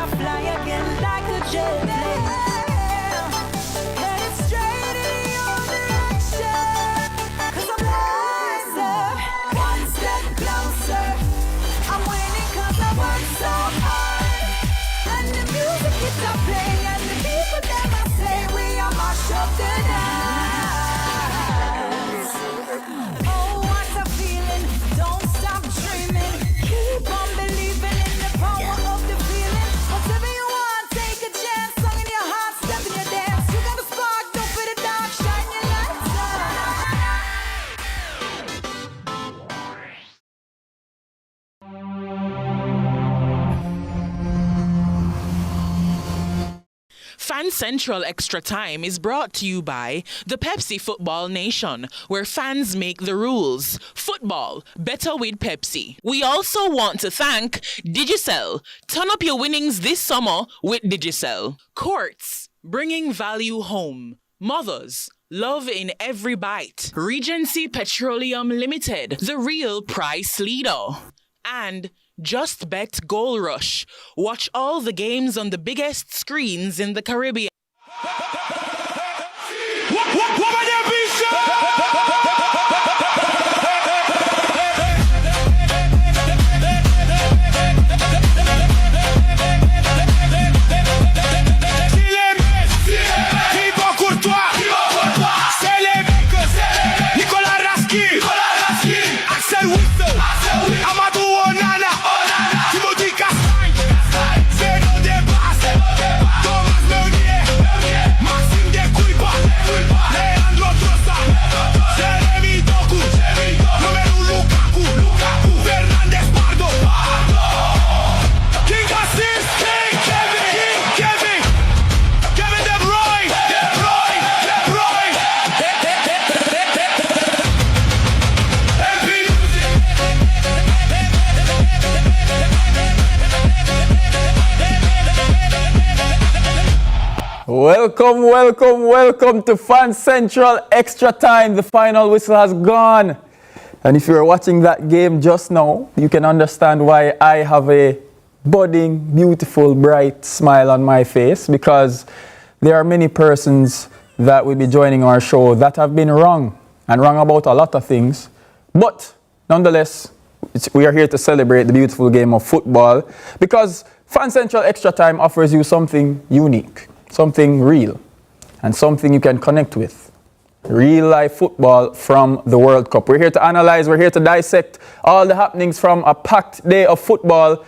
I fly again like a jet plane. Headed straight in your direction. 'Cause I'm wiser, one step closer. I'm winning 'cause I work so hard. And the music keeps on playing, and the people never say we are mash up the dance. Oh, what a feeling! Don't stop dreaming. Keep on believing in the power of the feeling. Whatever you want, take a chance. Song in your heart, step in your dance. You got a spark, don't fit it dark. Shine your lights Fan Central Extra Time is brought to you by the Pepsi Football Nation, where fans make the rules. Football, better with Pepsi. We also want to thank Digicel. Turn up your winnings this summer with Digicel. Courts, bringing value home. Mothers, love in every bite. Regency Petroleum Limited, the real price leader. And Just Bet Goal Rush. Watch all the games on the biggest screens in the Caribbean. Welcome to Fan Central Extra Time. The final whistle has gone. And if you're watching that game just now, you can understand why I have a budding, beautiful, bright smile on my face, because there are many persons that will be joining our show that have been wrong, and wrong about a lot of things. But nonetheless, we are here to celebrate the beautiful game of football, because Fan Central Extra Time offers you something unique, something real, and something you can connect with. Real life football from the World Cup. We're here to analyze, we're here to dissect all the happenings from a packed day of football.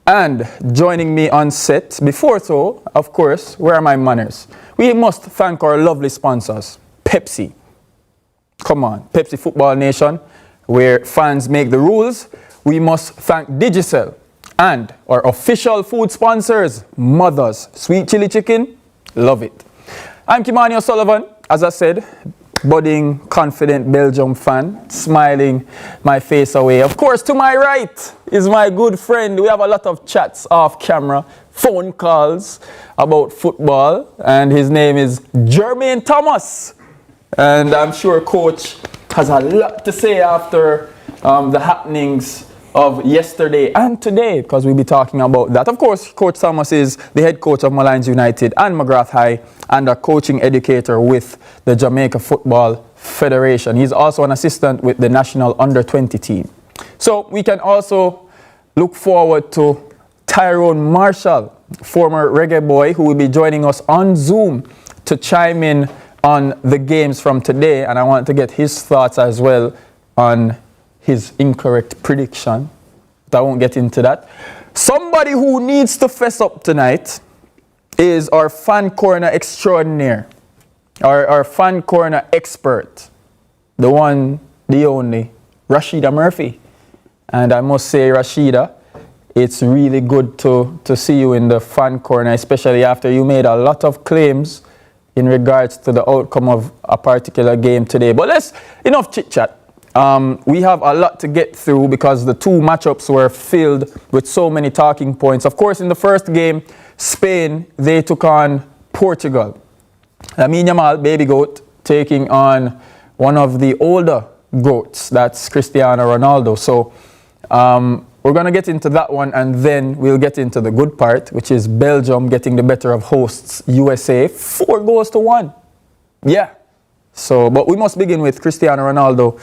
And joining me on set, before so, of course, where are my manners? We must thank our lovely sponsors, Pepsi. Come on, Pepsi Football Nation, where fans make the rules. We must thank Digicel and our official food sponsors, Mother's Sweet Chili Chicken. Love it. I'm Kimani O'Sullivan, as I said, budding, confident Belgium fan, smiling my face away. Of course, to my right is my good friend. We have a lot of chats off camera, phone calls about football, and his name is Jermaine Thomas. And I'm sure Coach has a lot to say after the happenings of yesterday and today, because we'll be talking about that. Of course, Coach Thomas is the head coach of Malines United and McGrath High, and a coaching educator with the Jamaica Football Federation. He's also an assistant with the national under-20 team. So we can also look forward to Tyrone Marshall, former reggae boy, who will be joining us on Zoom to chime in on the games from today, and I want to get his thoughts as well on his incorrect prediction. But I won't get into that. Somebody who needs to fess up tonight is our fan corner extraordinaire, our fan corner expert, the one, the only, Rashida Murphy. And I must say, Rashida, it's really good to see you in the fan corner, especially after you made a lot of claims in regards to the outcome of a particular game today. But enough chit-chat. We have a lot to get through because the two matchups were filled with so many talking points. Of course, in the first game, Spain, they took on Portugal. Lamine Yamal, baby goat, taking on one of the older goats, that's Cristiano Ronaldo. So we're going to get into that one, and then we'll get into the good part, which is Belgium getting the better of hosts USA 4-1. Yeah. So, but we must begin with Cristiano Ronaldo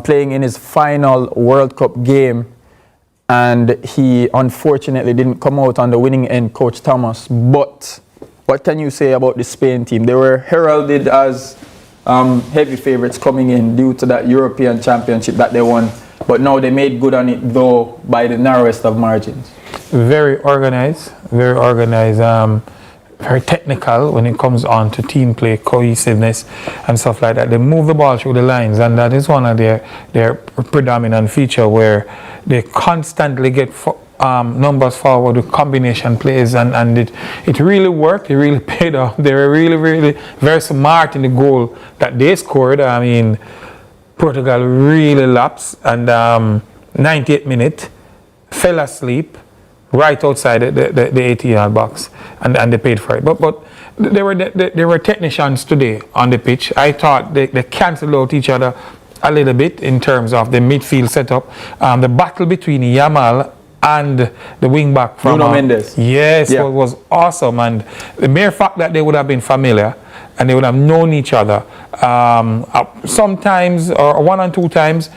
playing in his final World Cup game, and he unfortunately didn't come out on the winning end, Coach Thomas. But what can you say about the Spain team? They were heralded as heavy favorites coming in due to that European Championship that they won. But now they made good on it, though, by the narrowest of margins. Very organized, very technical when it comes on to team play, cohesiveness, and stuff like that. They move the ball through the lines, and that is one of their predominant feature, where they constantly get numbers forward with combination plays, and it really worked. It really paid off. They were really very smart in the goal that they scored. I mean, Portugal really lapsed, and 98th minute, fell asleep right outside the 80-yard box, and they paid for it. But there were technicians today on the pitch. I thought they cancelled out each other a little bit in terms of the midfield setup. The battle between Yamal and the wing back from Nuno Mendes. Yes, yeah. was awesome, and the mere fact that they would have been familiar and they would have known each other. Sometimes, or 1 or 2 times,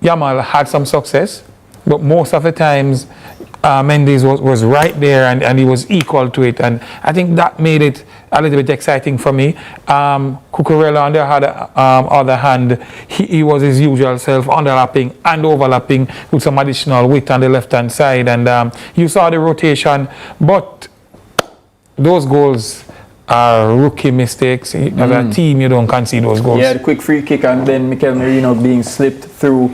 Yamal had some success, but most of the times Mendes was right there, and he was equal to it, and I think that made it a little bit exciting for me. Cucurella, on the other hand, he was his usual self, underlapping and overlapping with some additional width on the left-hand side, and you saw the rotation, but those goals are rookie mistakes. As a team, you don't concede those goals. Yeah, the quick free kick, and then Mikel Merino being slipped through.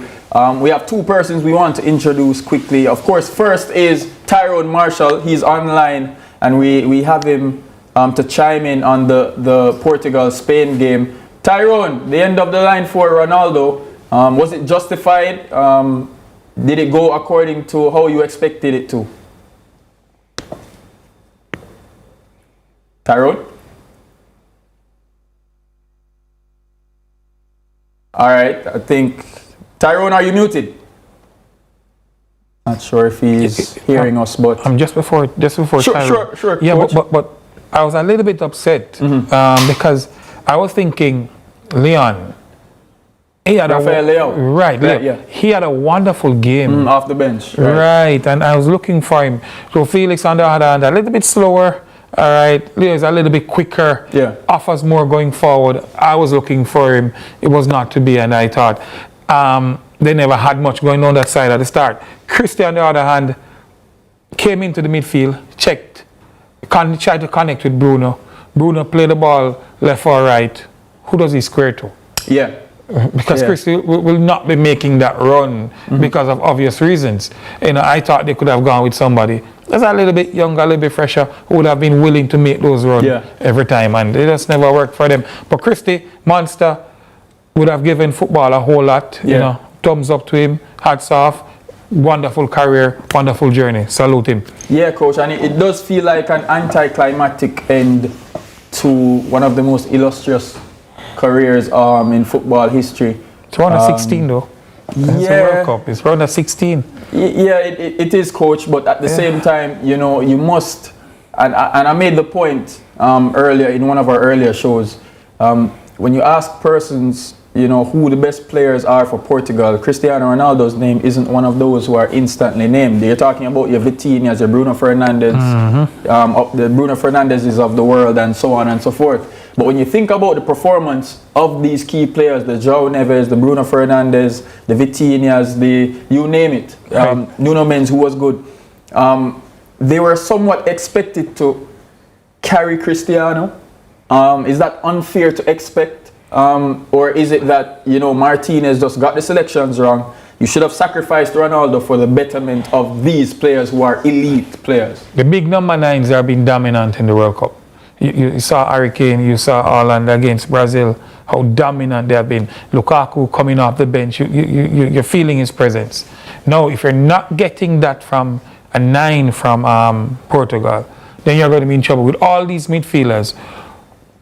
We have 2 persons we want to introduce quickly. Of course, first is Tyrone Marshall. He's online, and we have him to chime in on the Portugal-Spain game. Tyrone, the end of the line for Ronaldo, was it justified? Did it go according to how you expected it to? Tyrone? All right, I think... Tyrone, are you muted? Not sure if he's hearing us, but... just before Tyrone. Sure, yeah, but I was a little bit upset because I was thinking, Leon, Rafael Leao. Right, Leo. Yeah. He had a wonderful game. Off the bench. Right, and I was looking for him. So Felix, on the other hand, a little bit slower. All right, Leo is a little bit quicker. Yeah. Offers more going forward. I was looking for him. It was not to be, and I thought they never had much going on that side at the start. Christian, on the other hand, came into the midfield, checked, tried to connect with Bruno. Bruno played the ball left or right. Who does he square to? Yeah. Because Christy will not be making that run because of obvious reasons. You know, I thought they could have gone with somebody that's a little bit younger, a little bit fresher, who would have been willing to make those runs every time, and it just never worked for them. But Christy, monster, would have given football a whole lot. You know, thumbs up to him, hats off. Wonderful career, wonderful journey. Salute him. Yeah, coach, and it does feel like an anticlimactic end to one of the most illustrious careers in football history. It's round of 16 though. It's a World Cup. It's round of 16. Yeah, it is, coach, but at the same time, you know, you must, and I made the point earlier in one of our earlier shows, when you ask persons, you know, who the best players are for Portugal, Cristiano Ronaldo's name isn't one of those who are instantly named. You're talking about your Vitinhas, your Bruno Fernandes, the Bruno Fernandeses of the world, and so on and so forth. But when you think about the performance of these key players, the João Neves, the Bruno Fernandes, the Vitinhas, you name it, Nuno Mendes, who was good, they were somewhat expected to carry Cristiano. Is that unfair to expect? Or is it that, you know, Martinez just got the selections wrong? You should have sacrificed Ronaldo for the betterment of these players who are elite players. The big number 9s are being dominant in the World Cup. You saw Harry Kane, you saw Haaland against Brazil, how dominant they have been. Lukaku coming off the bench, you're feeling his presence. Now, if you're not getting that from a 9 from Portugal, then you're going to be in trouble with all these midfielders.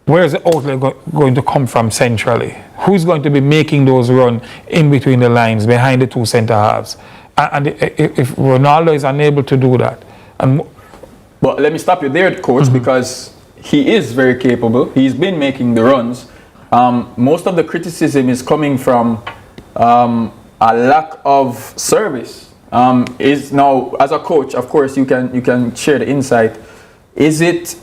Where is the outlet going to come from centrally? Who's going to be making those runs in between the lines, behind the 2 centre halves? And if Ronaldo is unable to do that, But let me stop you there, coach, because he is very capable. He's been making the runs. Most of the criticism is coming from a lack of service. Is now, as a coach, of course, you can share the insight. Is it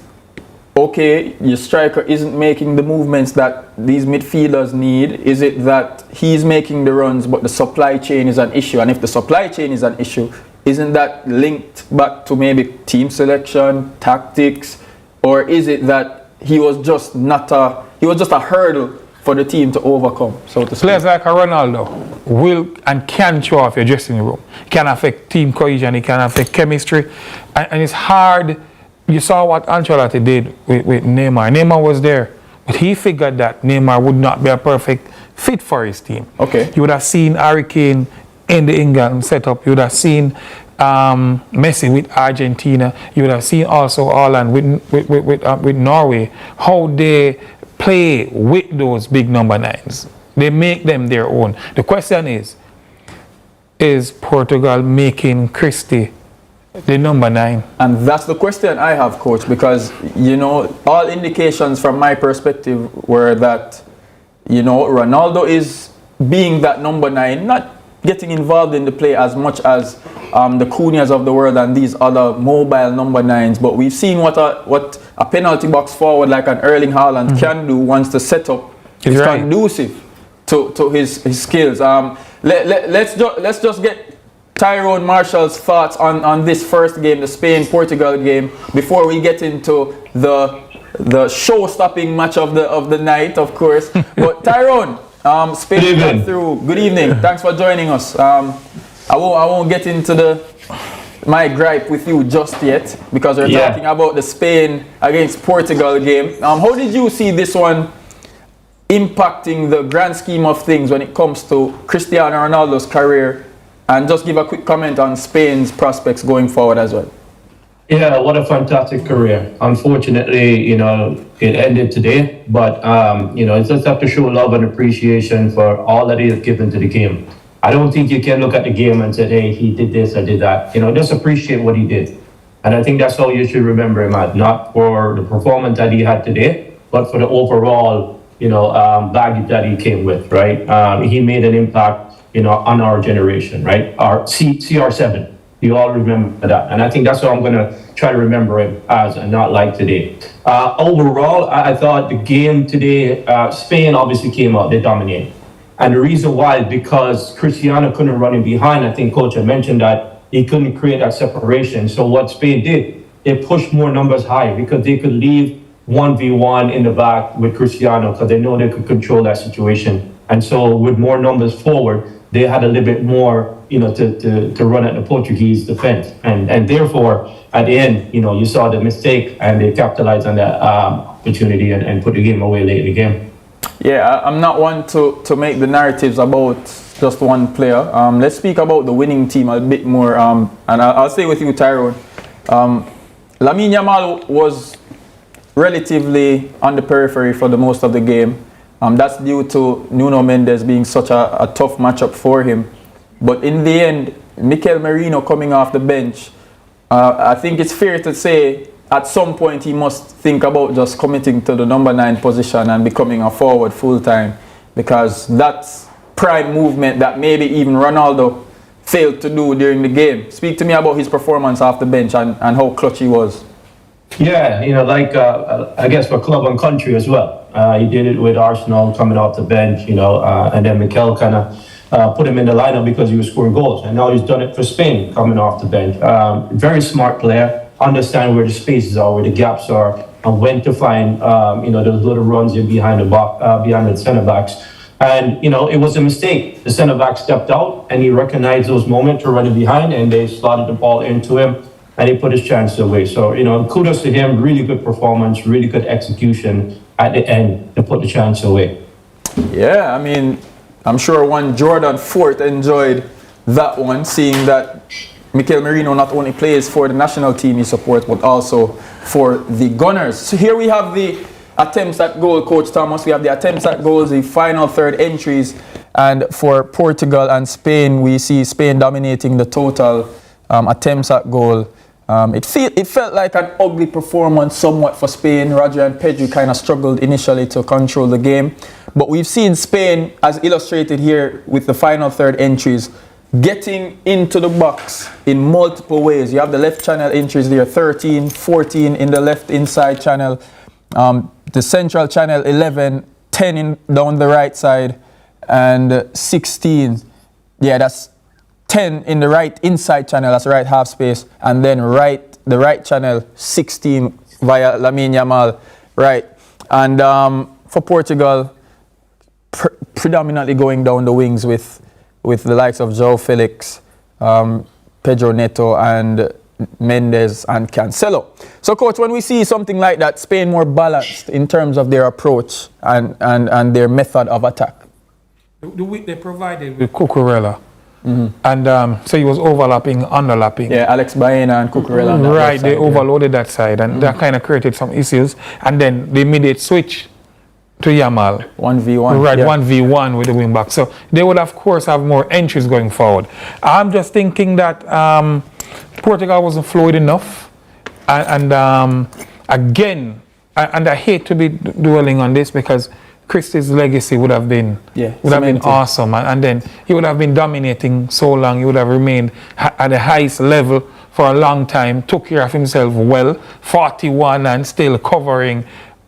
okay, your striker isn't making the movements that these midfielders need? Is it that he's making the runs but the supply chain is an issue? And if the supply chain is an issue, isn't that linked back to maybe team selection, tactics? Or is it that he was just a hurdle for the team to overcome, so to speak? Players like Ronaldo will and can show off your dressing room. It can affect team cohesion, it can affect chemistry, and it's hard. You saw what Ancelotti did with Neymar. Neymar was there, but he figured that Neymar would not be a perfect fit for his team. Okay. You would have seen Harry Kane in the England setup. You would have seen Messi with Argentina. You would have seen also Holland with Norway, how they play with those big number 9s. They make them their own. The question is Portugal making Christie the number 9? And that's the question I have, coach, because, all indications from my perspective were that, Ronaldo is being that number 9, not getting involved in the play as much as the Cunhas of the world and these other mobile number 9s. But we've seen what a penalty box forward like an Erling Haaland can do once the setup is conducive to his skills. Let's just get Tyrone Marshall's thoughts on this first game, the Spain-Portugal game, before we get into the show-stopping match of the night, of course. But Tyrone, Spain got through. Good evening. Thanks for joining us. I won't get into my gripe with you just yet, because we're talking about the Spain against Portugal game. How did you see this one impacting the grand scheme of things when it comes to Cristiano Ronaldo's career? And just give a quick comment on Spain's prospects going forward as well. Yeah, what a fantastic career. Unfortunately, it ended today, but, it's just have to show love and appreciation for all that he has given to the game. I don't think you can look at the game and say, hey, he did this, I did that. Just appreciate what he did. And I think that's how you should remember him at, not for the performance that he had today, but for the overall, baggage that he came with, right? He made an impact, on our generation, right? Our CR7. You all remember that. And I think that's what I'm going to try to remember him as, and not like today. Overall, I thought the game today, Spain obviously came out, they dominated. And the reason why is because Cristiano couldn't run in behind. I think Coach had mentioned that he couldn't create that separation. So what Spain did, they pushed more numbers high because they could leave 1v1 in the back with Cristiano because they know they could control that situation. And so with more numbers forward, they had a little bit more, to run at the Portuguese defense. And therefore, at the end, you saw the mistake and they capitalized on that opportunity and put the game away late in the game. Yeah, I'm not one to make the narratives about just one player. Let's speak about the winning team a bit more. And I'll stay with you, Tyrone. Lamine Yamal was relatively on the periphery for the most of the game. That's due to Nuno Mendes being such a tough matchup for him. But in the end, Mikel Merino coming off the bench, I think it's fair to say at some point he must think about just committing to the number 9 position and becoming a forward full-time, because that's prime movement that maybe even Ronaldo failed to do during the game. Speak to me about his performance off the bench and how clutch he was. Yeah, I guess for club and country as well. He did it with Arsenal coming off the bench, and then Mikel kind of put him in the lineup because he was scoring goals. And now he's done it for Spain coming off the bench. Very smart player, understand where the spaces are, where the gaps are, and when to find, those little runs in behind the centre backs. And, it was a mistake. The centre back stepped out and he recognized those moments to run it behind, and they slotted the ball into him. And he put his chance away. So, kudos to him. Really good performance, really good execution at the end to put the chance away. Yeah, I mean, I'm sure one Jordan Fort enjoyed that one, seeing that Mikel Merino not only plays for the national team he supports, but also for the Gunners. So here we have the attempts at goal, Coach Thomas. We have the attempts at goals, the final third entries. And for Portugal and Spain, we see Spain dominating the total attempts at goal. It felt like an ugly performance somewhat for Spain. Roger and Pedri kind of struggled initially to control the game. But we've seen Spain, as illustrated here with the final third entries, getting into the box in multiple ways. You have the left channel entries there, 13, 14 in the left inside channel. The central channel, 11, 10 down the right side, and 16. Yeah, that's 10 in the right inside channel, that's the right half space, and then the right channel, 16 via Lamine Yamal, right. And for Portugal, predominantly going down the wings with the likes of João Felix, Pedro Neto, and Mendes and Cancelo. So, coach, when we see something like that, Spain more balanced in terms of their approach and their method of attack. They provided with Cucurella. And so he was overlapping, underlapping. Yeah, Alex Baena and Cucurella. Right, they overloaded that side, and that kind of created some issues. And then they made it switch to Yamal. 1v1. Right, 1v1 with the wing back. So they would, of course, have more entries going forward. I'm just thinking that Portugal wasn't fluid enough. And again, and I hate to be dwelling on this because Christie's legacy would have been awesome, and then he would have been dominating so long. He would have remained at the highest level for a long time, took care of himself well, 41 and still covering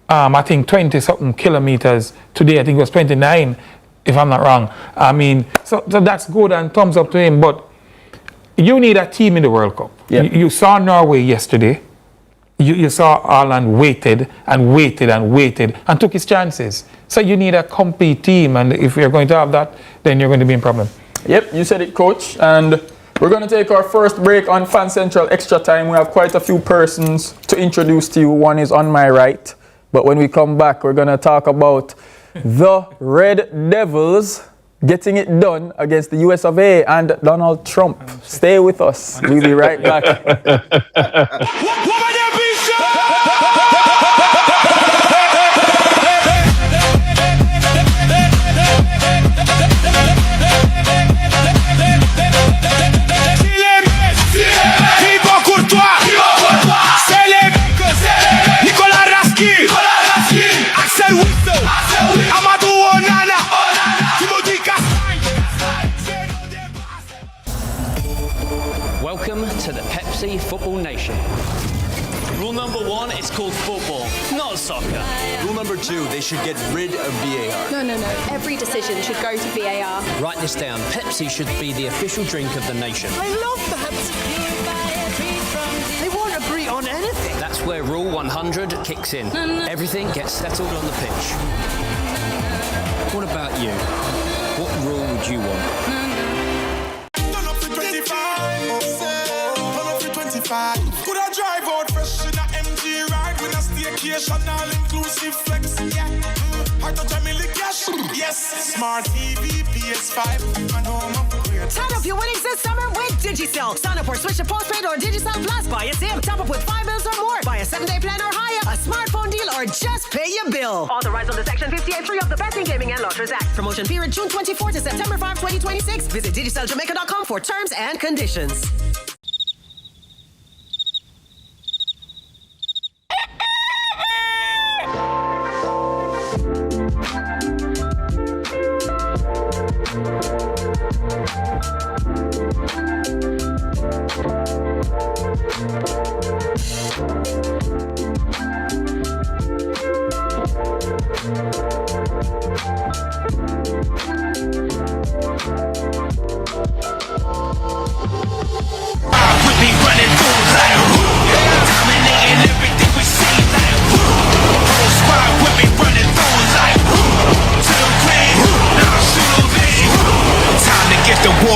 I think 20 something kilometers. Today I think it was 29 if I'm not wrong. I mean, so that's good and thumbs up to him, but you need a team in the World Cup. Yep. You saw Norway yesterday. You saw Ireland waited and took his chances. So you need a complete team, and if you're going to have that, then you're going to be in problem. Yep, you said it, coach. And we're going to take our first break on Fan Central Extra Time. We have quite a few persons to introduce to you. One is on my right. But when we come back, we're going to talk about the Red Devils getting it done against the US of A and Donald Trump. Stay with us. We'll be right back. Welcome to the Pepsi Football Nation. Rule number 1 is called football, not soccer. Rule number 2, they should get rid of VAR. No. Every decision should go to VAR. Write this down. Pepsi should be the official drink of the nation. I love Pepsi. They won't agree on anything. That's where Rule 100 kicks in. Everything gets settled on the pitch. What about you? What rule would you want? Could I drive out fresh in a MG ride with a staycation all inclusive flex? Yeah. Heart touch a million cash. Yes. Smart TV, PS5, and home upgrade. Turn up your winnings this summer with Digicel. Sign up or switch to postpaid or Digicel Plus. Buy a SIM. Top up with 5 bills or more. Buy a 7-day plan or higher. A smartphone deal or just pay your bill. Authorized under Section 58.3 of the Betting, Gaming and Lotteries Act. Promotion period June 24 to September 5, 2026. Visit DigicelJamaica.com for terms and conditions.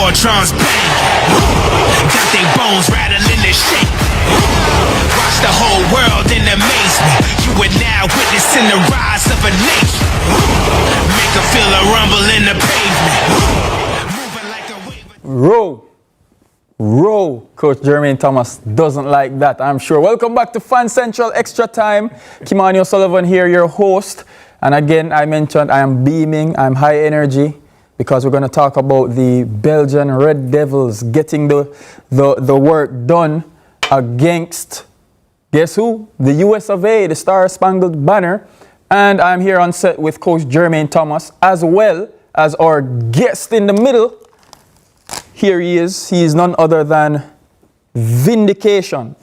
Drums bang, got they bones rattling and shake. Watch the whole world in amazement. You are now witnessing the rise of a nation. Make her feel a rumble in the pavement. Row. Coach Jermaine Thomas doesn't like that, I'm sure. Welcome back to Fan Central Extra Time. Kimani O'Sullivan here, your host. And again, I mentioned I am beaming, I'm high energy. because we're going to talk about the Belgian Red Devils getting the work done against, guess who? The US of A, the Star-Spangled Banner. And I'm here on set with Coach Jermaine Thomas, as well as our guest in the middle. Here he is. He is none other than Vindication.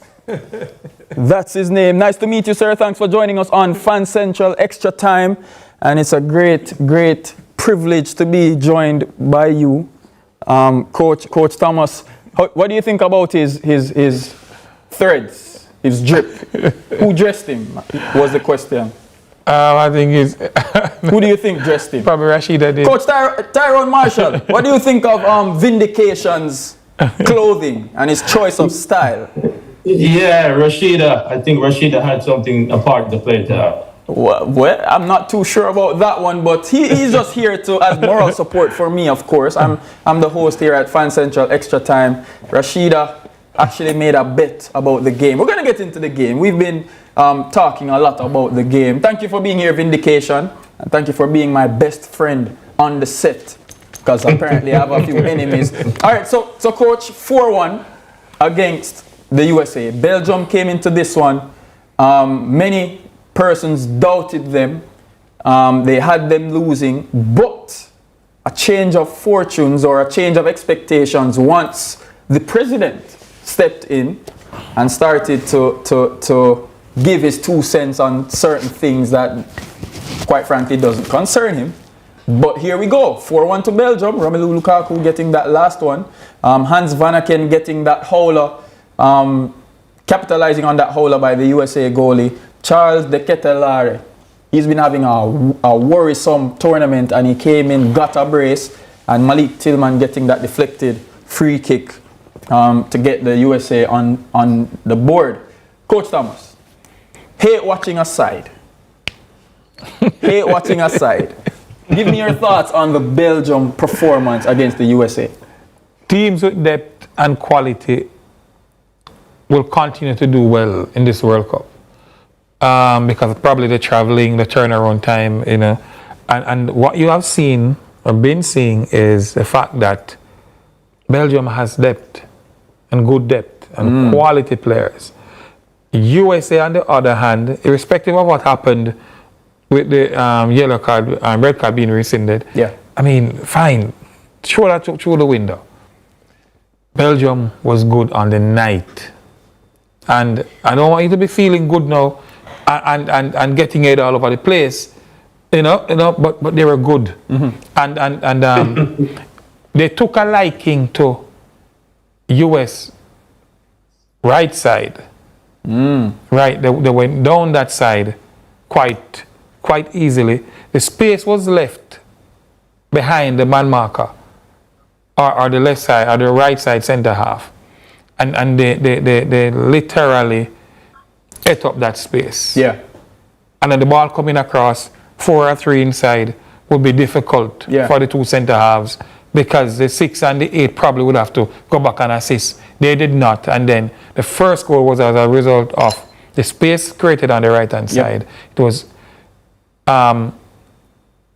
That's his name. Nice to meet you, sir. Thanks for joining us on Fan Central Extra Time. And it's a great privilege to be joined by you, Coach Thomas. What do you think about his threads, his drip? Who dressed him was the question. I think it's... Who do you think dressed him? Probably Rashida did. Coach Tyrone Marshall, what do you think of Vindication's clothing and his choice of style? Yeah, Rashida. I think Rashida had something apart to play there. Well, I'm not too sure about that one, but he's just here to as moral support for me, of course. I'm the host here at Fan Central Extra Time. Rashida actually made a bet about the game. We're going to get into the game. We've been talking a lot about the game. Thank you for being here, Vindication. And thank you for being my best friend on the set, because apparently I have a few enemies. All right, so Coach, 4-1 against the USA. Belgium came into this one. Many persons doubted them. They had them losing, but a change of fortunes or a change of expectations once the president stepped in and started to give his 2 cents on certain things that, quite frankly, doesn't concern him. But here we go, 4-1 to Belgium. Romelu Lukaku getting that last one. Hans Van Aken getting that howler, capitalizing on that howler by the USA goalie. Charles de Ketelaere, he's been having a worrisome tournament, and he came in, got a brace, and Malik Tillman getting that deflected free kick to get the USA on the board. Coach Thomas, hate watching aside, give me your thoughts on the Belgium performance against the USA. Teams with depth and quality will continue to do well in this World Cup. Because probably the traveling, the turnaround time, and what you have seen or been seeing is the fact that Belgium has depth and good depth and quality players. USA, on the other hand, irrespective of what happened with the yellow card and red card being rescinded, I mean, fine, throw that through the window. Belgium was good on the night, and I don't want you to be feeling good now and getting it all over the place, but they were good. And they took a liking to US right side. Right, they went down that side quite easily. The space was left behind the man marker, or the left side, or the right side centre half, and they literally ate up that space. Yeah. And then the ball coming across 4 or 3 inside would be difficult for the 2 centre halves, because the 6 and the 8 probably would have to go back and assist. They did not. And then the first goal was as a result of the space created on the right-hand side. It was,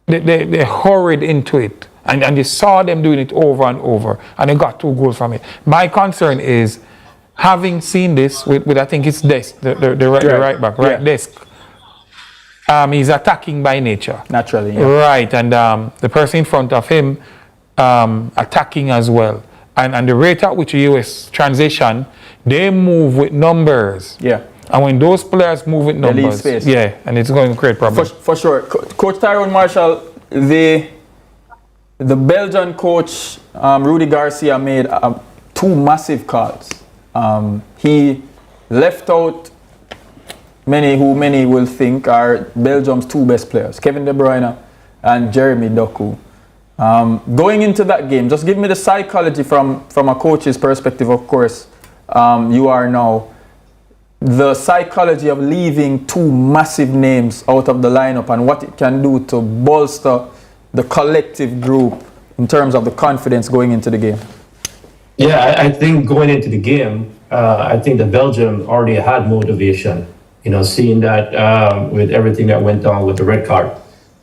they hurried into it. And you saw them doing it over and over. And they got 2 goals from it. My concern is, having seen this with I think it's Desk, the right back, Desk. He's attacking by nature. Naturally, Right, and the person in front of him attacking as well. And the rate at which the US transition, they move with numbers. Yeah. And when those players move with numbers, and it's going to create problems. For sure. Coach Tyrone Marshall, the Belgian coach, Rudy Garcia, made 2 massive calls. He left out many will think are Belgium's 2 best players, Kevin De Bruyne and Jeremy Doku. Going into that game, just give me the psychology from a coach's perspective, of course. You are now the psychology of leaving 2 massive names out of the lineup and what it can do to bolster the collective group in terms of the confidence going into the game. Yeah, I think going into the game, I think that Belgium already had motivation, seeing that with everything that went on with the red card.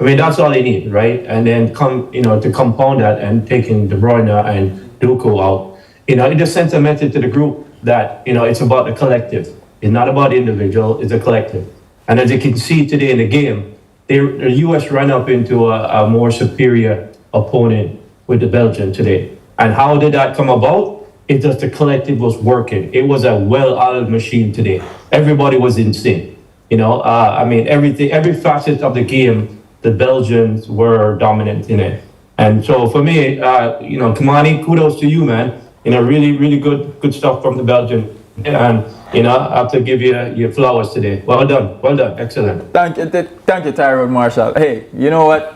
I mean, that's all they need, right? And then to compound that and taking De Bruyne and Duku out, it just sends a message to the group that, it's about the collective. It's not about the individual, it's a collective. And as you can see today in the game, the US ran up into a more superior opponent with the Belgian today. And how did that come about? It's just the collective was working. It was a well-oiled machine today. Everybody was in sync. Every facet of the game, the Belgians were dominant in it. And so for me, Kamani, kudos to you, man. Really, really good stuff from the Belgian. And, I have to give you your flowers today. Well done, excellent. Thank you, Tyrone Marshall. Hey, you know what?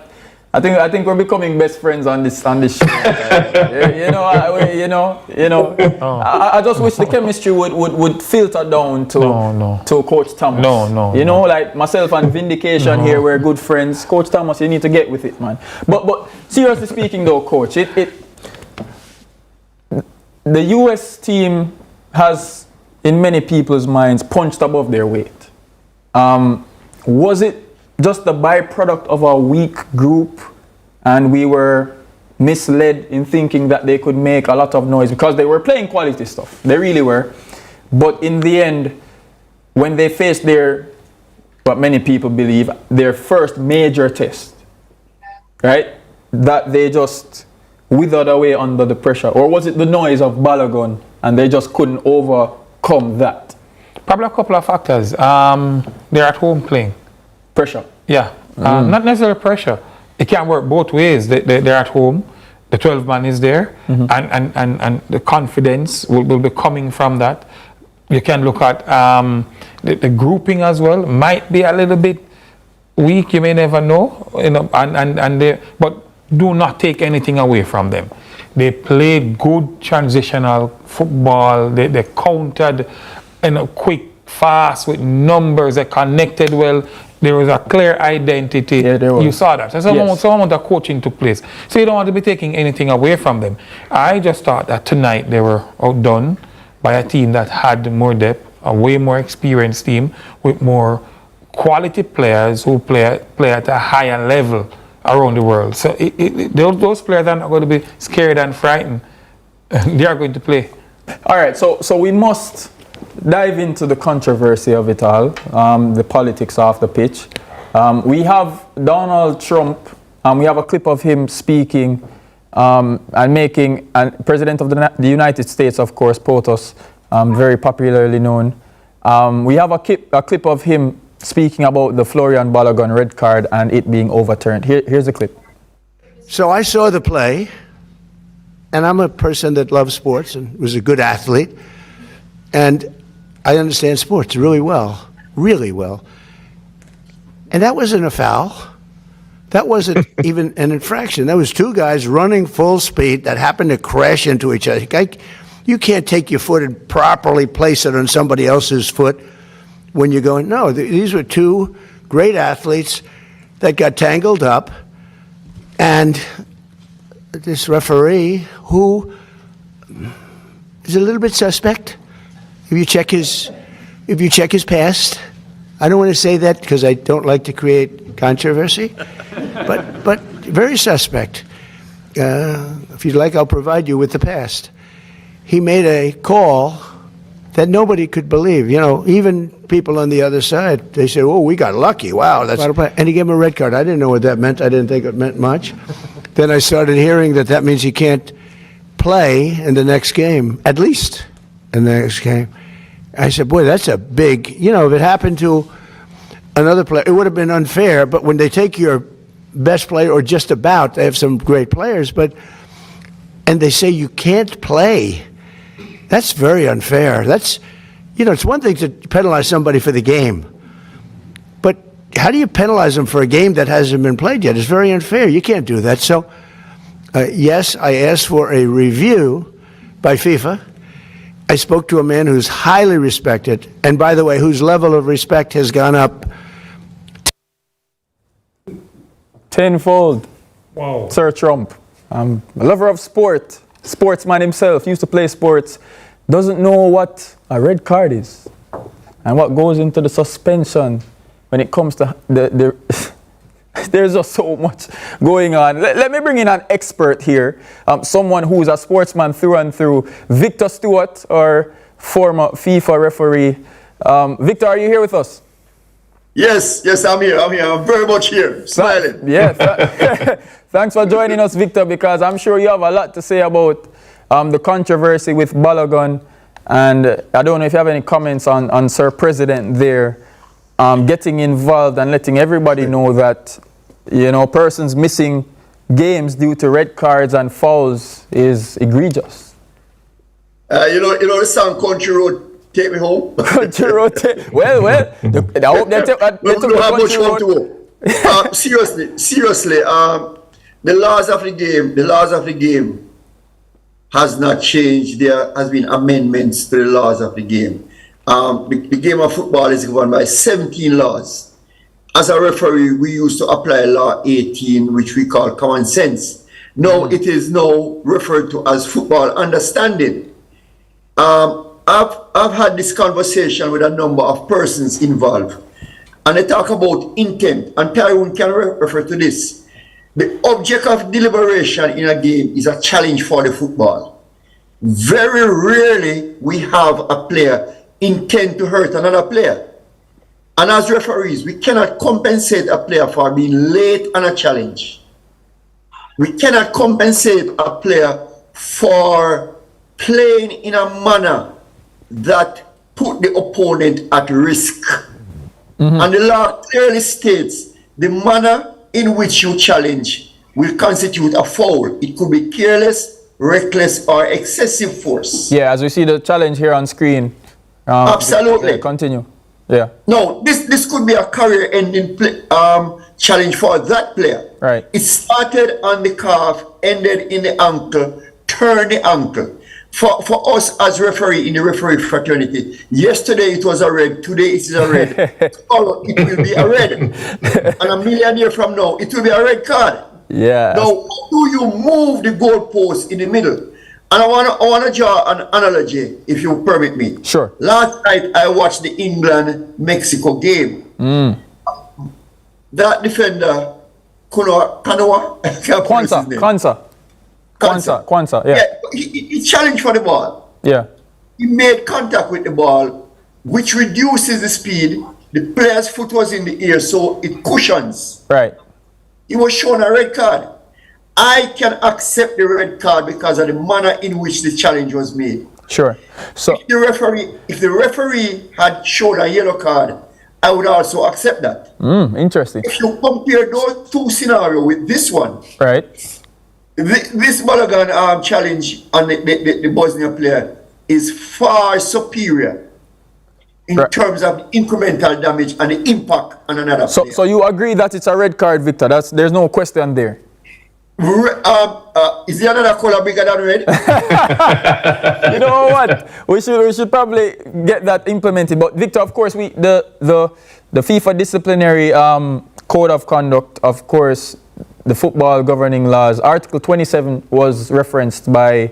I think we're becoming best friends on this show. I just wish the chemistry would filter down to Coach Thomas. No. Like myself and Vindication here, we're good friends. Coach Thomas, you need to get with it, man. But seriously speaking, though, Coach, the US team has, in many people's minds, punched above their weight. Was it just the byproduct of a weak group and we were misled in thinking that they could make a lot of noise because they were playing quality stuff? They really were. But in the end, when they faced what many people believe, their first major test, right, that they just withered away under the pressure? Or was it the noise of Balogun and they just couldn't overcome that? Probably a couple of factors. They're at home playing. Pressure. Yeah, not necessarily pressure. It can work both ways. They're at home, the 12 man is there, and the confidence will be coming from that. You can look at the grouping as well. Might be a little bit weak. You may never know. But do not take anything away from them. They played good transitional football. They countered, quick, fast with numbers. They connected well. There was a clear identity. Yeah, there was. You saw that. So some amount of coaching took place. So you don't want to be taking anything away from them. I just thought that tonight they were outdone by a team that had more depth, a way more experienced team with more quality players who play at a higher level around the world. So those players are not going to be scared and frightened. They are going to play. All right, so we must dive into the controversy of it all, the politics off the pitch. We have Donald Trump, we have a clip of him speaking and President of the United States, of course, POTUS, very popularly known. We have a clip of him speaking about the Florian Balogun red card and it being overturned. Here's the clip. So I saw the play, and I'm a person that loves sports and was a good athlete. And I understand sports really well. And that wasn't a foul. That wasn't even an infraction. That was two guys running full speed that happened to crash into each other. You can't take your foot and properly place it on somebody else's foot when you're going, no, these were two great athletes that got tangled up. And this referee, who is a little bit suspect, if you check his past, I don't want to say that because I don't like to create controversy, but very suspect. If you'd like, I'll provide you with the past. He made a call that nobody could believe. Even people on the other side, they said, "Oh, we got lucky. Wow, that's." And he gave him a red card. I didn't know what that meant. I didn't think it meant much. Then I started hearing that means he can't play in the next game, at least in the next game. I said, boy, that's a big, if it happened to another player, it would have been unfair. But when they take your best player, or just about, they have some great players, and they say you can't play, that's very unfair. That's, it's one thing to penalize somebody for the game. But how do you penalize them for a game that hasn't been played yet? It's very unfair. You can't do that. So, yes, I asked for a review by FIFA. I spoke to a man who's highly respected, and by the way, whose level of respect has gone up tenfold. Wow. Sir Trump, a lover of sport, sportsman himself, used to play sports, doesn't know what a red card is and what goes into the suspension when it comes to the There's just so much going on. Let me bring in an expert here, someone who's a sportsman through and through. Victor Stewart, our former FIFA referee. Victor, are you here with us? Yes, I'm here. I'm very much here, smiling. Yeah, thanks for joining us, Victor, because I'm sure you have a lot to say about the controversy with Balogun. And I don't know if you have any comments on Sir President there getting involved and letting everybody know that, persons missing games due to red cards and fouls is egregious. The song Country Road, Take Me Home? Country Road, well, I hope they took the Country Road. Seriously, the laws of the game has not changed. There has been amendments to the laws of the game. The game of football is governed by 17 laws. As a referee, we used to apply Law 18, which we call common sense. Now it is now referred to as football understanding. I've had this conversation with a number of persons involved, and they talk about intent, and Tyrone can refer to this. The object of deliberation in a game is a challenge for the football. Very rarely we have a player intend to hurt another player. And as referees, we cannot compensate a player for being late on a challenge. We cannot compensate a player for playing in a manner that put the opponent at risk. And the law clearly states the manner in which you challenge will constitute a foul. It could be careless, reckless, or excessive force. Yeah, as we see the challenge here on screen. Absolutely. Yeah, continue. Yeah. No, this could be a career-ending challenge for that player. Right. It started on the calf, ended in the ankle, turned the ankle. For us as referee in the referee fraternity, yesterday it was a red, today it is a red, tomorrow it will be a red. And a million years from now, it will be a red card. Yeah. Now, how do you move the goalpost in the middle? And I want to draw an analogy, if you permit me. Sure. Last night, I watched the England-Mexico game. That defender, Kwanzaa, yeah. He challenged for the ball. Yeah. He made contact with the ball, which reduces the speed. The player's foot was in the air, so it cushions. Right. He was shown a red card. I can accept the red card because of the manner in which the challenge was made. Sure. So if the referee had shown a yellow card, I would also accept that. Interesting. If you compare those two scenarios with this one, right? This Balogun challenge on the Bosnia player is far superior in terms of incremental damage and the impact on another player. So you agree that it's a red card, Victor? There's no question there. Is there another color bigger than red? You know what? We should probably get that implemented. But Victor, of course, the FIFA disciplinary code of conduct, of course, the football governing laws, Article 27 was referenced by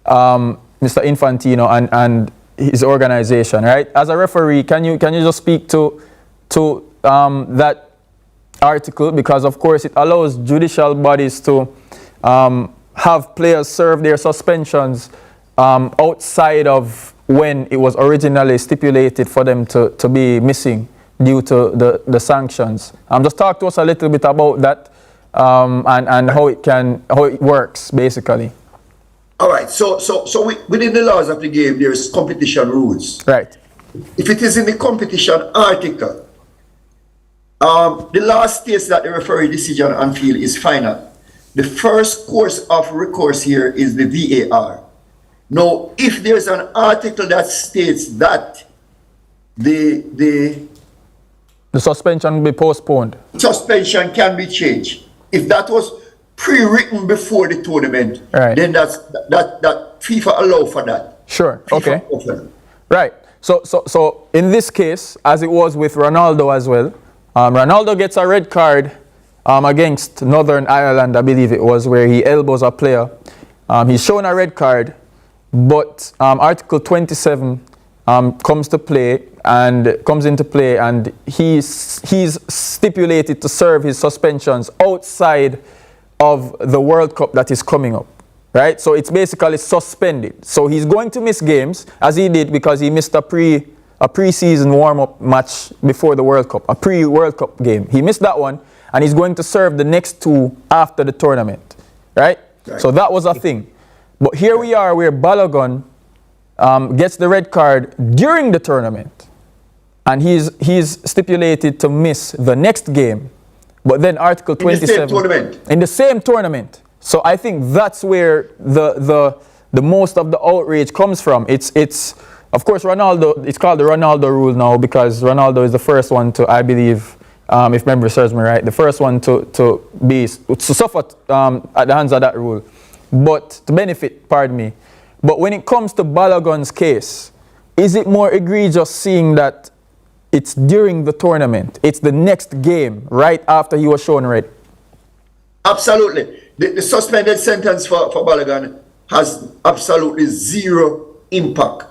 Mr. Infantino and his organization, right? As a referee, can you just speak to that article, because of course it allows judicial bodies to have players serve their suspensions outside of when it was originally stipulated for them to be missing due to the sanctions. Just talk to us a little bit about that and how it works basically. All right, so within the laws of the game, there's competition rules. Right. If it is in the competition article, the law states that the referee decision on field is final. The first course of recourse here is the VAR. Now, if there's an article that states that the suspension will be postponed, suspension can be changed. If that was pre-written before the tournament, then that FIFA allow for that. Sure. FIFA okay. Often. Right. So in this case, as it was with Ronaldo as well, Ronaldo gets a red card against Northern Ireland, I believe it was, where he elbows a player. He's shown a red card, but Article 27 comes into play, and he's stipulated to serve his suspensions outside of the World Cup that is coming up, right? So it's basically suspended. So he's going to miss games, as he did because he missed a pre-season warm-up match before the World Cup, a pre-World Cup game. He missed that one, and he's going to serve the next 2 after the tournament, right? So that was a thing. But here we are where Balogun gets the red card during the tournament, and he's stipulated to miss the next game. But then Article 27 in the same tournament. So I think that's where the most of the outrage comes from. It's of course Ronaldo. It's called the Ronaldo rule now because Ronaldo is the first one to, I believe, if memory serves me right, the first one to suffer at the hands of that rule, but to benefit. Pardon me. But when it comes to Balogun's case, is it more egregious seeing that it's during the tournament? It's the next game, right after he was shown red. Absolutely. The suspended sentence for Balogun has absolutely zero impact.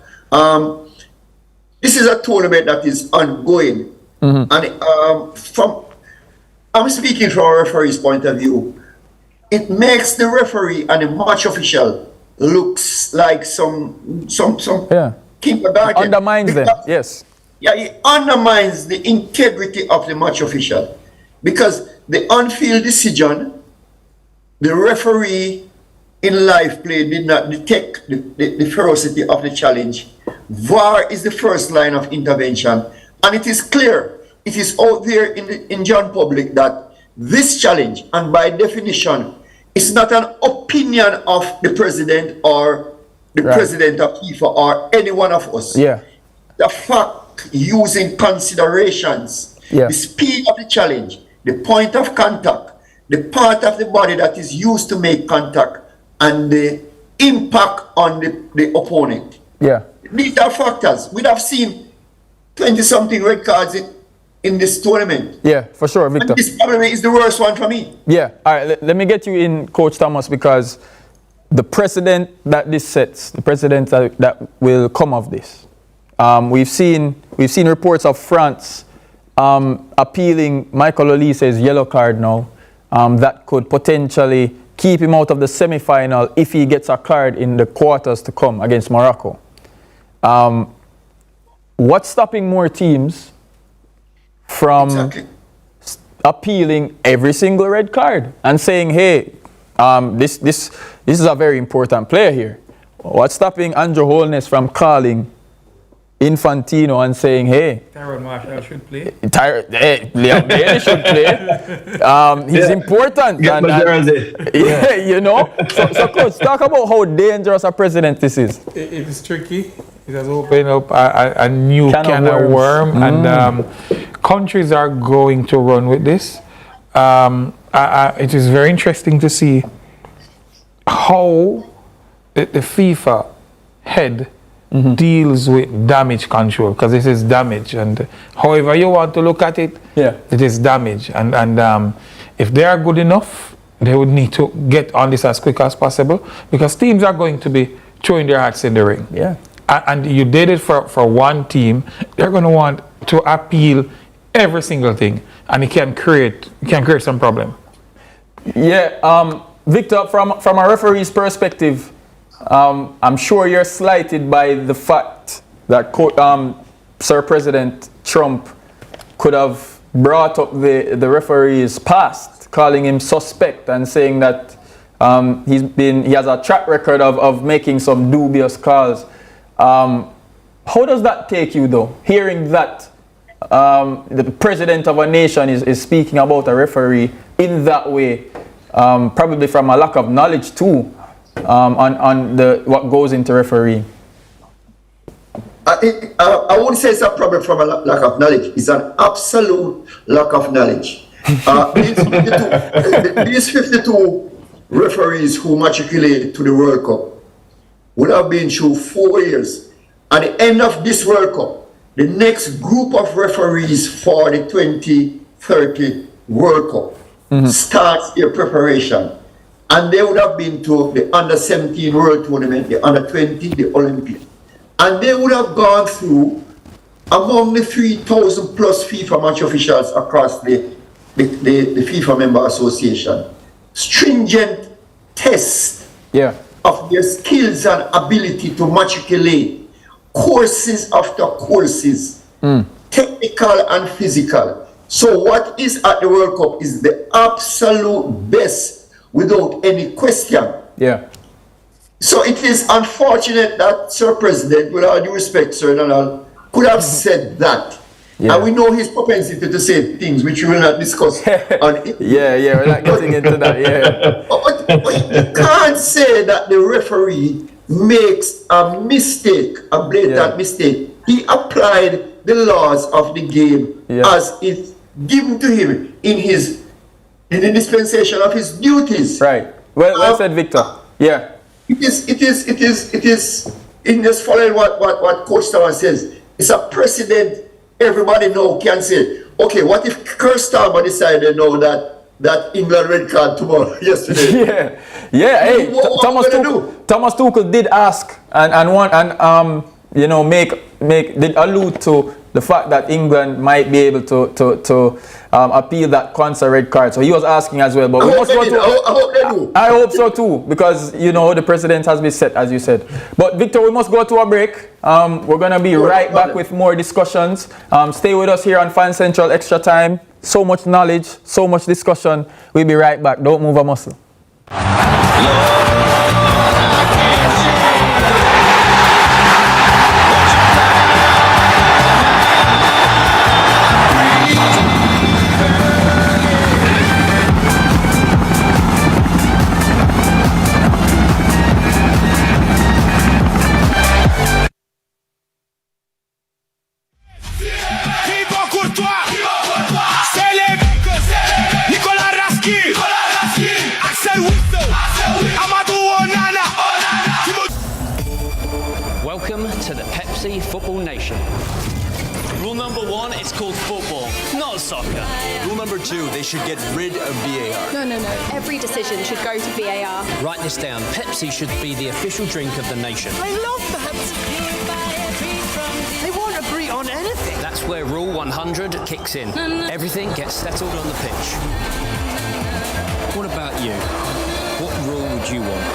This is a tournament that is ongoing. And I'm speaking from a referee's point of view. It makes the referee and the match official looks like some kindergarten. Undermines them, yes. Yeah, it undermines the integrity of the match official because the on-field decision, the referee in live play did not detect the ferocity of the challenge. VAR is the first line of intervention, and it is clear, it is out there in John public that this challenge, and by definition, is not an opinion of the president or the president of FIFA or any one of us. Yeah. The fact using considerations, the speed of the challenge, the point of contact, the part of the body that is used to make contact, and the impact on the opponent. Yeah. These are factors. We'd have seen 20-something red cards in this tournament. Yeah, for sure, Victor. And this probably is the worst one for me. Yeah. All right, let me get you in, Coach Thomas, because the precedent that this sets, the precedent that will come of this. We've seen reports of France appealing Michael Olise's yellow card now that could potentially keep him out of the semi-final if he gets a card in the quarters to come against Morocco. What's stopping more teams from appealing every single red card and saying, hey, this is a very important player here? What's stopping Andrew Holness from calling Infantino and saying, hey, Tyrone Marshall should play. Liam Bailey should play. He's important. Yeah, you know. So, Coach, talk about how dangerous a president this is. It is tricky. It has opened up a new can of worm, and countries are going to run with this. It is very interesting to see how the FIFA head deals with damage control, because this is damage, and however you want to look at it, it is damage, and if they are good enough, they would need to get on this as quick as possible, because teams are going to be throwing their hats in the ring. Yeah. And you did it for one team, they're going to want to appeal every single thing, and it can create some problem. Yeah, Victor, from a referee's perspective, I'm sure you're slighted by the fact that Sir President Trump could have brought up the referee's past, calling him suspect and saying that he has a track record of making some dubious calls. How does that take you, though, hearing that the president of a nation is speaking about a referee in that way, probably from a lack of knowledge too, on what goes into refereeing? I wouldn't say it's a problem from a lack of knowledge. It's an absolute lack of knowledge. These 52 referees who matriculate to the World Cup would have been through 4 years. At the end of this World Cup, the next group of referees for the 2030 World Cup starts their preparation. And they would have been to the under-17 World Tournament, the under-20, the Olympic. and they would have gone through among the 3,000 plus FIFA match officials across the FIFA member association, stringent tests of their skills and ability to matriculate, courses after courses, technical and physical. So what is at the World Cup is the absolute best without any question. Yeah. So it is unfortunate that Sir President, with all due respect, Sir Donald, could have said that. And we know his propensity to say things which we will not discuss. We're not getting into that, But you can't say that the referee makes a mistake, a blatant mistake. He applied the laws of the game as it's given to him in the dispensation of his duties. Right. Well said, Victor. Yeah. It is in just following what Coach Thomas says. It's a precedent. Everybody now can say, okay, what if Kirsten decided now that England red card tomorrow, yesterday? Hey, Thomas Tuchel did ask and did allude to the fact that England might be able to appeal that Konsa red card. So he was asking as well. But I hope they do. I hope so too, because the president has been set, as you said. But Victor, we must go to a break. We're gonna be right back with more discussions. Stay with us here on Fan Central Extra Time. So much knowledge, so much discussion. We'll be right back. Don't move a muscle. Welcome to the Pepsi Football Nation. Rule number 1, it's called football, not soccer. Rule number 2, they should get rid of VAR. No. Every decision should go to VAR. Write this down. Pepsi should be the official drink of the nation. I love that. They won't agree on anything. That's where Rule 100 kicks in. Everything gets settled on the pitch. What about you? What rule would you want?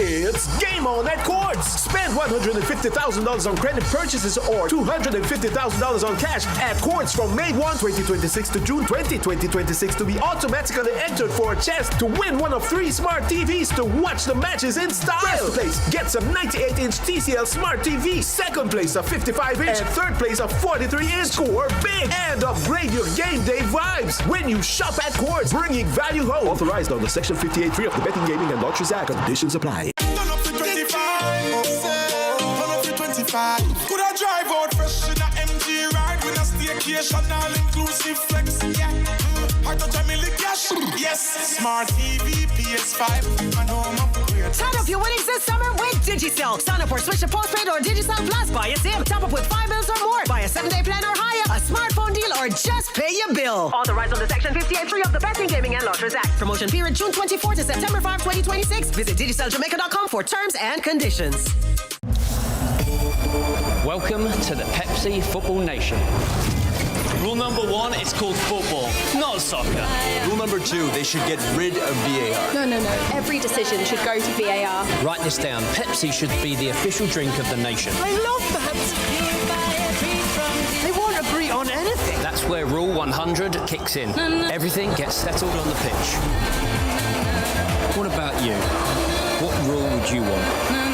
It's game on at Quartz. Spend $150,000 on credit purchases or $250,000 on cash at Quartz from May 1, 2026 to June 20, 2026 to be automatically entered for a chance to win one of 3 smart TVs to watch the matches in style. First place gets a 98-inch TCL Smart TV. Second place a 55-inch. And third place a 43-inch. Score big and upgrade your game day vibes when you shop at Quartz, bringing value home. Authorized under Section 58.3 of the Betting, Gaming and Lotteries Act. Conditions apply. Turn up to 25. Turn up to 25. Could I drive out fresh in a MG ride with a staycation all inclusive flex? Yeah. Hard to jam in the cash. Yes. Smart TV, PS5. I know I'm upgrade. Turn up your winnings this summer with Digicel. Sign up or switch to postpaid or Digicel Plus. Buy a SIM. Top up with 5 bills or more. Buy a 7-day plan or higher. A smartphone deal or just pay your bill. Authorized under Section 58.3 of the Betting, Gaming and Lotteries Act. Promotion period June 24 to September 5, 2026. Visit DigicelJamaica.com for terms and conditions. Welcome to the Pepsi Football Nation. Rule number 1, it's called football, not soccer. Rule number 2, they should get rid of VAR. No. Every decision should go to VAR. Write this down. Pepsi should be the official drink of the nation. I love that. They won't agree on anything. That's where Rule 100 kicks in. Everything gets settled on the pitch. What about you? What rule would you want?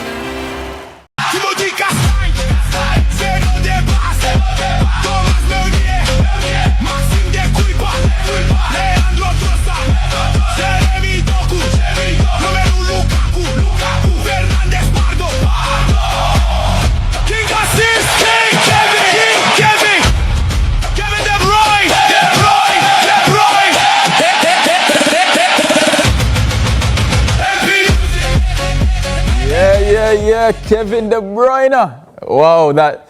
Yeah, Kevin De Bruyne. Wow, that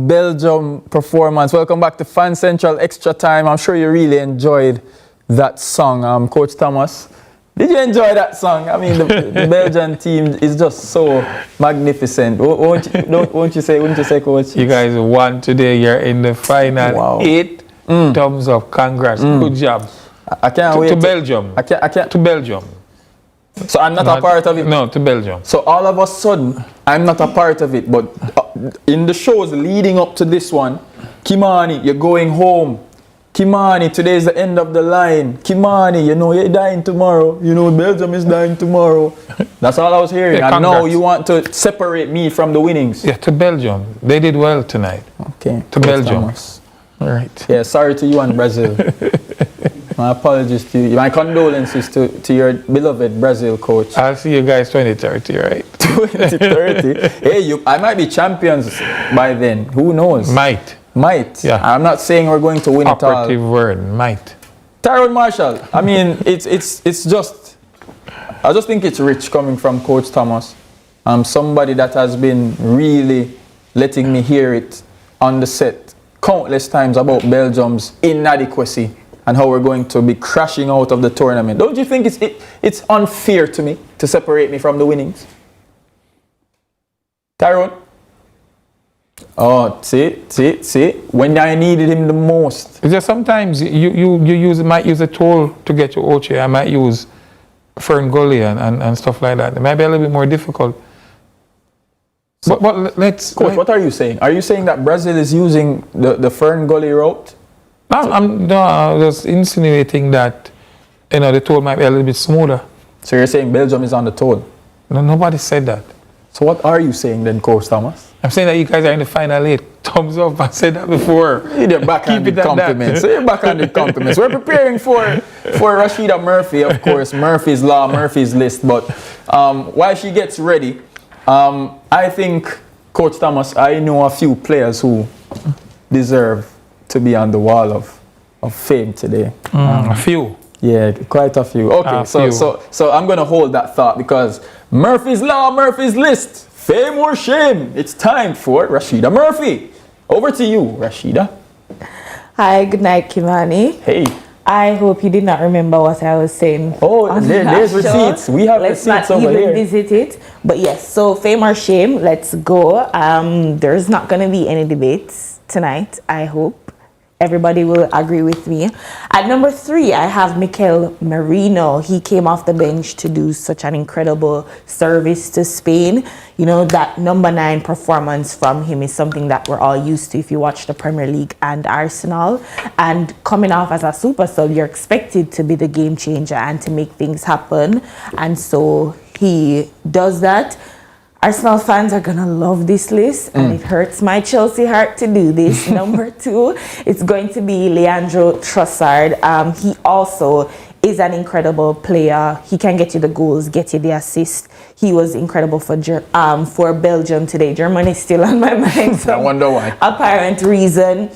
Belgium performance. Welcome back to Fan Central Extra Time. I'm sure you really enjoyed that song. Coach Thomas, Did you enjoy that song? I mean, the Belgian team is just so magnificent. Won't you say, Coach? You guys won today. You're in the final. Wow. 8 thumbs up. Congrats. Good job. I can't wait. To Belgium. I can't. To Belgium. So I'm not a part of it? No, to Belgium. So all of a sudden, I'm not a part of it. But in the shows leading up to this one, Kimani, you're going home. Kimani, today is the end of the line. Kimani, you know, you're dying tomorrow. You know, Belgium is dying tomorrow. That's all I was hearing. Yeah, and now you want to separate me from the winnings. Yeah, to Belgium. They did well tonight. Okay. To Belgium. Thomas. All right. Yeah, sorry to you and Brazil. My apologies to you. My condolences to your beloved Brazil coach. I'll see you guys 2030, right? 2030? Hey, I might be champions by then. Who knows? Might. Yeah. I'm not saying we're going to win it all. Operative word, might. Tyrone Marshall. I mean, it's just. I just think it's rich coming from Coach Thomas. Somebody that has been really letting me hear it on the set countless times about Belgium's inadequacy and how we're going to be crashing out of the tournament. Don't you think it's unfair to me to separate me from the winnings? Tyrone? Oh, see. When I needed him the most. It's just sometimes you might use a tool to get your Oche. I might use Fern Gully and stuff like that. It might be a little bit more difficult. So, but let's... Coach, what are you saying? Are you saying that Brazil is using the Fern Gully route? I'm just insinuating that, you know, the toll might be a little bit smoother. So you're saying Belgium is on the toll? No, nobody said that. So what are you saying then, Coach Thomas? I'm saying that you guys are in the final 8. Thumbs up, I said that before. You're backhanded compliments. So you're backhanded compliments. We're preparing for Rashida Murphy, of course. Murphy's Law, Murphy's List. But while she gets ready, I think, Coach Thomas, I know a few players who deserve to be on the wall of fame today. A few? Yeah, quite a few. Okay, so I'm going to hold that thought because Murphy's Law, Murphy's List, fame or shame. It's time for Rashida Murphy. Over to you, Rashida. Hi, good night, Kimani. Hey. I hope you did not remember what I was saying. Oh, there's receipts. We have receipts over here. Let's not even visit it. But yes, so fame or shame, let's go. There's not going to be any debates tonight, I hope. Everybody will agree with me. At number 3, I have Mikel Merino. He came off the bench to do such an incredible service to Spain. You know, that number 9 performance from him is something that we're all used to if you watch the Premier League and Arsenal. And coming off as a super sub, you're expected to be the game changer and to make things happen. And so he does that. Arsenal fans are going to love this list, and it hurts my Chelsea heart to do this. Number 2, it's going to be Leandro Trossard. He also is an incredible player. He can get you the goals, get you the assist. He was incredible for Belgium today. Germany is still on my mind. I wonder why. Apparent reason.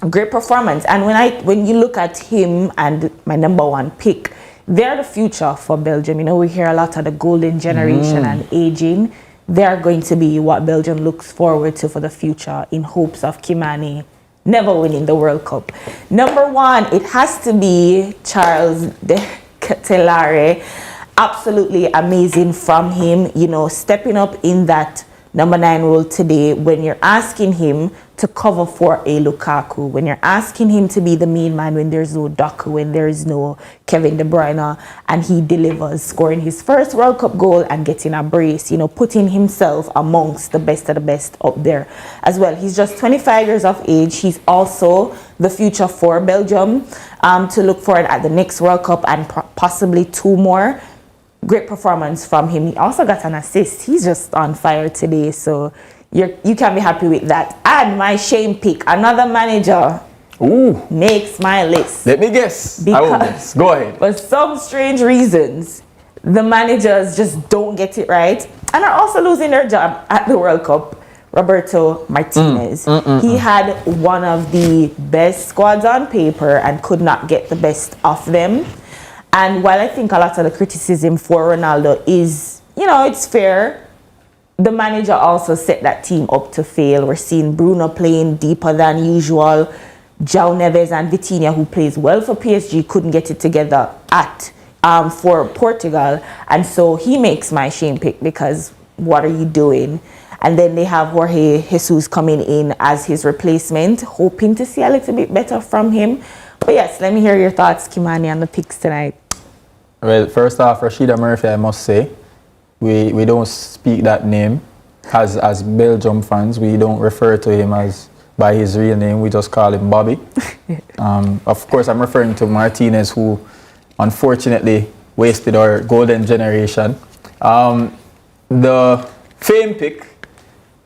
Great performance. And when you look at him and my number 1 pick, they're the future for Belgium. You know, we hear a lot of the golden generation and aging. They're going to be what Belgium looks forward to for the future in hopes of Kimani never winning the World Cup. Number 1, it has to be Charles de Ketelaere. Absolutely amazing from him, you know, stepping up in that number 9 role today when you're asking him to cover for a Lukaku, when you're asking him to be the main man when there's no Doku, when there is no Kevin De Bruyne, and he delivers, scoring his first World Cup goal and getting a brace, you know, putting himself amongst the best of the best up there as well. He's just 25 years of age. He's also the future for Belgium to look forward at the next World Cup and possibly 2 more. Great performance from him. He also got an assist. He's just on fire today, so you can be happy with that. And my shame pick, another manager makes my list. Let me guess. I will guess. Go ahead. For some strange reasons, the managers just don't get it right and are also losing their job at the World Cup. Roberto Martinez. He had one of the best squads on paper and could not get the best of them. And while I think a lot of the criticism for Ronaldo is, you know, it's fair, the manager also set that team up to fail. We're seeing Bruno playing deeper than usual. João Neves and Vitinha, who plays well for PSG, couldn't get it together at for Portugal, and so he makes my shame pick because what are you doing? And then they have Jorge Jesus coming in as his replacement, hoping to see a little bit better from him. But yes, let me hear your thoughts, Kimani, on the picks tonight. Well, first off, Rashida Murphy, I must say, we don't speak that name as Belgium fans. We don't refer to him by his real name. We just call him Bobby. Of course, I'm referring to Martinez, who unfortunately wasted our golden generation. The fame pick,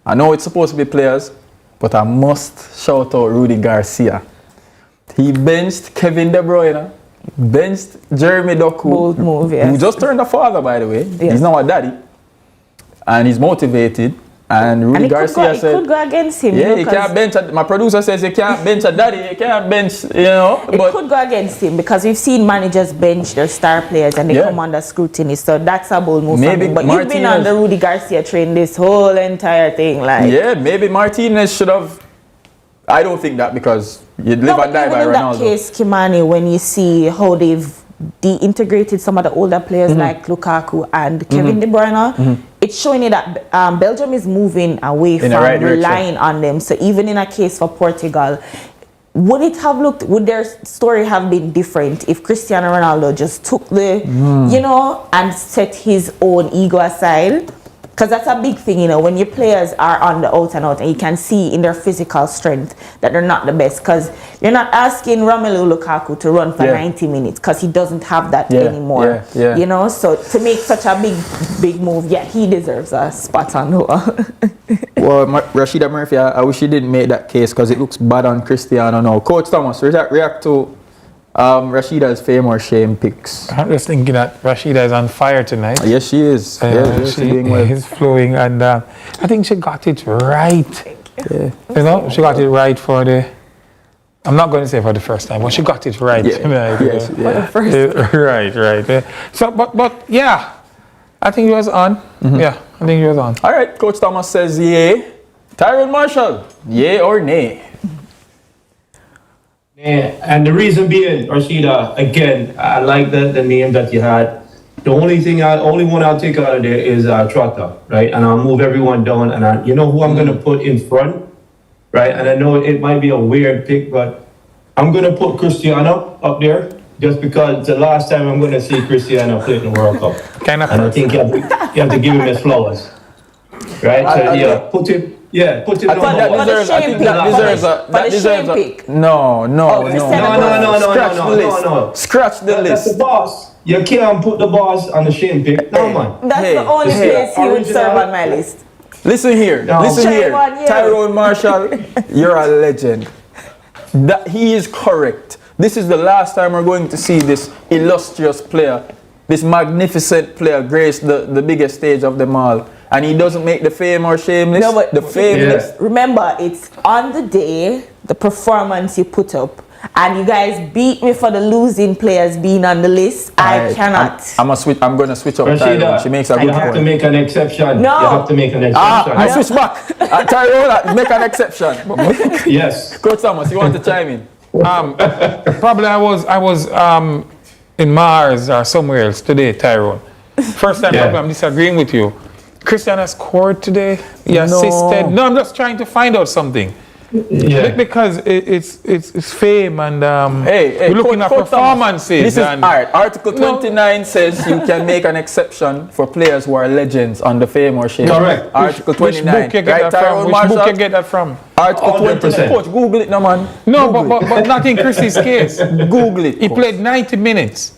I know it's supposed to be players, but I must shout out Rudy Garcia. He benched Kevin De Bruyne, benched Jeremy Doku, bold move, yes. who just turned a father, by the way. Yes. He's now a daddy, and he's motivated. And Rudy Garcia said, it could go against him. Yeah, you can't bench. My producer says you can't bench a daddy. You can't bench, you know. It could go against him because we've seen managers bench their star players and they come under scrutiny. So that's a bold move. Maybe but you've been on the Rudy Garcia train this whole entire thing, like. Yeah, maybe Martinez should have. I don't think that because you'd live and die by Ronaldo. In that case, Kimani, when you see how they've de-integrated some of the older players like Lukaku and Kevin De Bruyne, it's showing you that Belgium is moving away from relying on them. So even in a case for Portugal, would their story have been different if Cristiano Ronaldo just took the, you know, and set his own ego aside? Because that's a big thing, you know, when your players are on the out and out and you can see in their physical strength that they're not the best. Because you're not asking Romelu Lukaku to run for 90 minutes because he doesn't have that anymore. You know, so to make such a big move, he deserves a spot on wall. Well, Rashida Murphy, I wish he didn't make that case because it looks bad on Cristiano now. Coach Thomas, react to Rashida's fame or shame picks. I'm just thinking that Rashida is on fire tonight. Yes, she is. She is flowing, and I think she got it right. You know, she got it right for the. I'm not going to say for the first time, but she got it right. For the first Right. So, but yeah, I think he was on. Yeah, I think he was on. All right, Coach Thomas says yay. Tyrone Marshall, yay or nay? And the reason being, Rashida, again, I like the name that you had. The only one I'll take out of there is Trotta, right? And I'll move everyone down. And you know who I'm going to put in front, right? And I know it might be a weird pick, but I'm going to put Cristiano up there just because it's the last time I'm going to see Cristiano play in the World Cup. And I think you have to give him his flowers, right? Put him. Yeah, put it on that deserves a pick. No. Scratch the list. That's the boss. You can't put the boss on the shame pick. No, man. That's the only place he would serve on my list. Listen here. Tyrone Marshall, you're a legend. That he is correct. This is the last time we're going to see this illustrious player, this magnificent player grace the biggest stage of them all. And he doesn't make the fame or shame list. No, but remember, it's on the day, the performance you put up. And you guys beat me for the losing players being on the list. I cannot. I'm going to switch up Tyrone. She makes a good point. You have to make an exception. No. You have to make an exception. I switch back. Tyrone, make an exception. Yes. Coach Thomas, you want to chime in? Probably I was in Mars or somewhere else today, Tyrone. First time I'm disagreeing with you. Cristiano scored today. He assisted. No, I'm just trying to find out something. Yeah. Because it's fame and we're looking at performances. This is art. Article 29 says you can make an exception for players who are legends on the fame or shame. Correct. Article 29. Which book you get that from? Which book you get that from? Article 29. Coach, Google it, no man. No, but not in Chris's case. Google it. He played 90 minutes.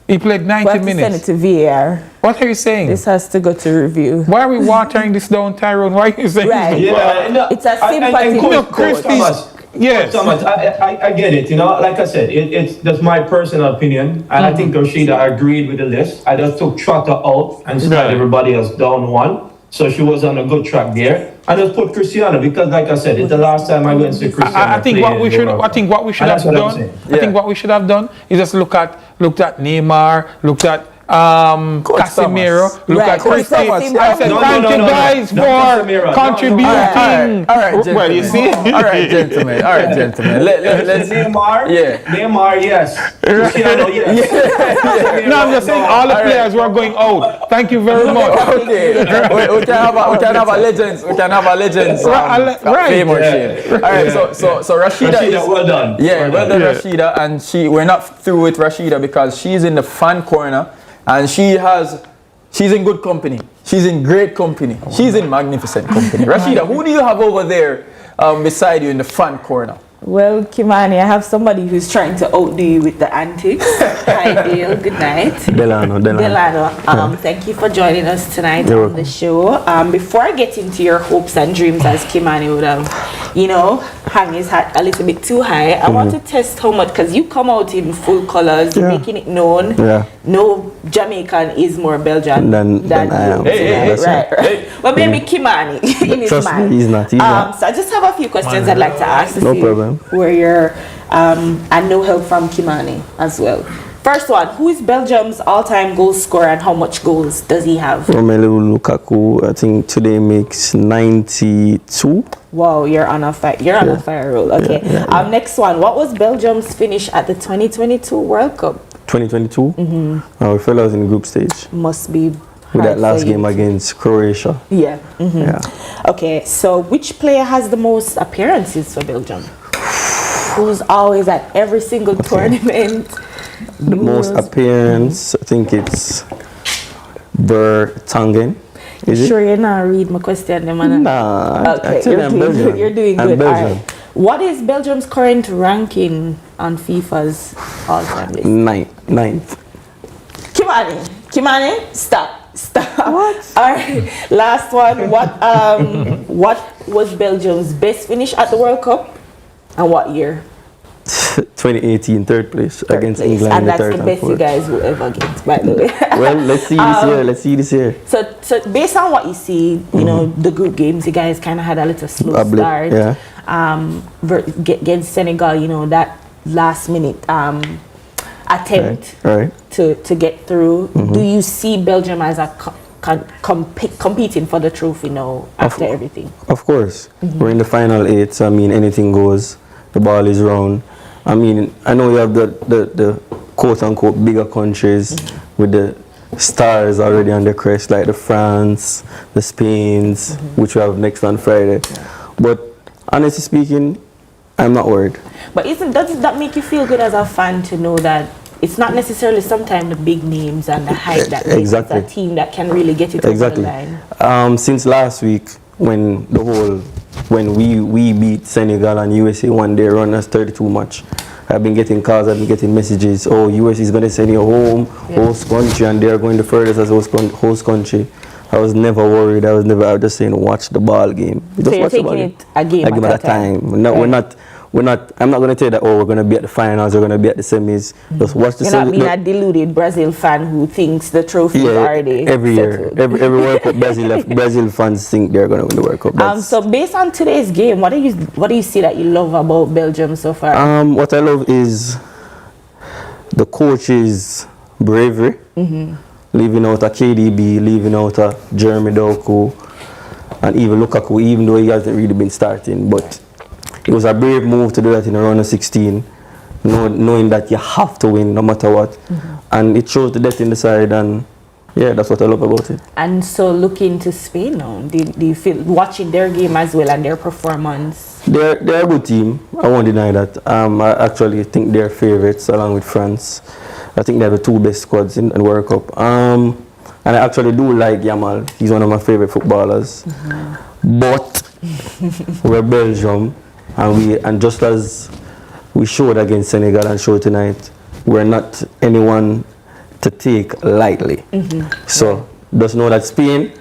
He played 90 minutes. Send it to VAR. What are you saying? This has to go to review. Why are we watering this down, Tyrone? Why are you saying this? It's a sympathy. Thomas, yes. Thomas, I get it. You know, like I said, it's that's my personal opinion. And I think Rashida agreed with the list. I just took Trotta out and slide everybody else down one. So she was on a good track there. I just put Cristiano because, like I said, it's the last time I went to Cristiano. I think what we should have done is just looked at Neymar, looked at Casemiro. Look Right, at Coach Christie. Thomas. I said, thank you guys for contributing. All right, gentlemen. Well, you see? All right, gentlemen. All right, gentlemen. Let's Neymar? Yeah. Neymar, yes. Cristiano, yes. No, I'm just saying all the players who are going out. Thank you very much. Okay. we can have a legends. We can have a legends. Right. Fame or shame. All right. So Rashida is well done. Yeah, well done, Rashida. And we're not through with Rashida because she's in the fan corner and she's in good company. She's in great company. She's in magnificent company. Rashida, who do you have over there beside you in the fan corner? Well, Kimani, I have somebody who's trying to outdo you with the antics. Hi, Dale. Good night. Delano. Thank you for joining us tonight on the show. Before I get into your hopes and dreams, as Kimani would have, hang his hat a little bit too high, I want to test how much, because you come out in full colors, making it known. No Jamaican is more Belgian than I am. Right. But maybe Kimani in his Trust mind. me, he's not. So I just have a few questions I'd like to ask. No problem. Where you're, and no help from Kimani as well. First one, who is Belgium's all-time goal scorer and how much goals does he have? Romelu Lukaku, I think today makes 92. Wow, you're on a fire roll. Okay. Next one, what was Belgium's finish at the 2022 World Cup? 2022? We fell out in the group stage. Must be with that last game against Croatia. Yeah. Okay, so which player has the most appearances for Belgium? Who's always at every single tournament? The most appearance, I think it's Vertonghen. Sure you're not read my question, man? Nah, okay, you're doing good. All right. What is Belgium's current ranking on FIFA's all-time list? Ninth. Kimani, stop. What? All right, last one. What was Belgium's best finish at the World Cup, and what year? 2018, third place against England. And that's the best you guys will ever get, by the way. Well, let's see this year. So based on what you see, the group games, you guys kind of had a little slow start. Yeah. Against Senegal, that last minute attempt to get through. Do you see Belgium as a competing for the trophy now after everything? Of course. We're in the final 8, so anything goes. The ball is round. I know you have the quote-unquote bigger countries with the stars already on the crest, like the France, the Spains, which we have next on Friday. But honestly speaking, I'm not worried. But doesn't that make you feel good as a fan to know that it's not necessarily sometimes the big names and the hype that makes it a team that can really get it over the line? Since last week, when we beat Senegal and USA won their run as 32 match, I've been getting calls, I've been getting messages, USA is going to send you home, host country, and they're going the furthest as host country. I was never worried. I was just saying, watch the ball game. So you're taking it a game at a time. No, we're not. I'm not going to tell you that. Oh, we're going to be at the finals. We're going to be at the semis. Just watch the. You're not being a deluded Brazil fan who thinks the trophy is already every year. Every World Cup, Brazil fans think they're going to win the World Cup. So based on today's game, what do you see that you love about Belgium so far? What I love is the coach's bravery. Leaving out a KDB, leaving out a Jeremy Doku, and even Lukaku, even though he hasn't really been starting. But it was a brave move to do that in a round of 16, knowing that you have to win no matter what. And it shows the depth in the side, and that's what I love about it. And so looking to Spain now, do you feel, watching their game as well and their performance? They're a good team, I won't deny that. I actually think they're favourites along with France. I think they have the 2 best squads in the World Cup. And I actually do like Yamal. He's one of my favourite footballers. But we're Belgium, and just as we showed against Senegal and showed tonight, we're not anyone to take lightly. So just know that Spain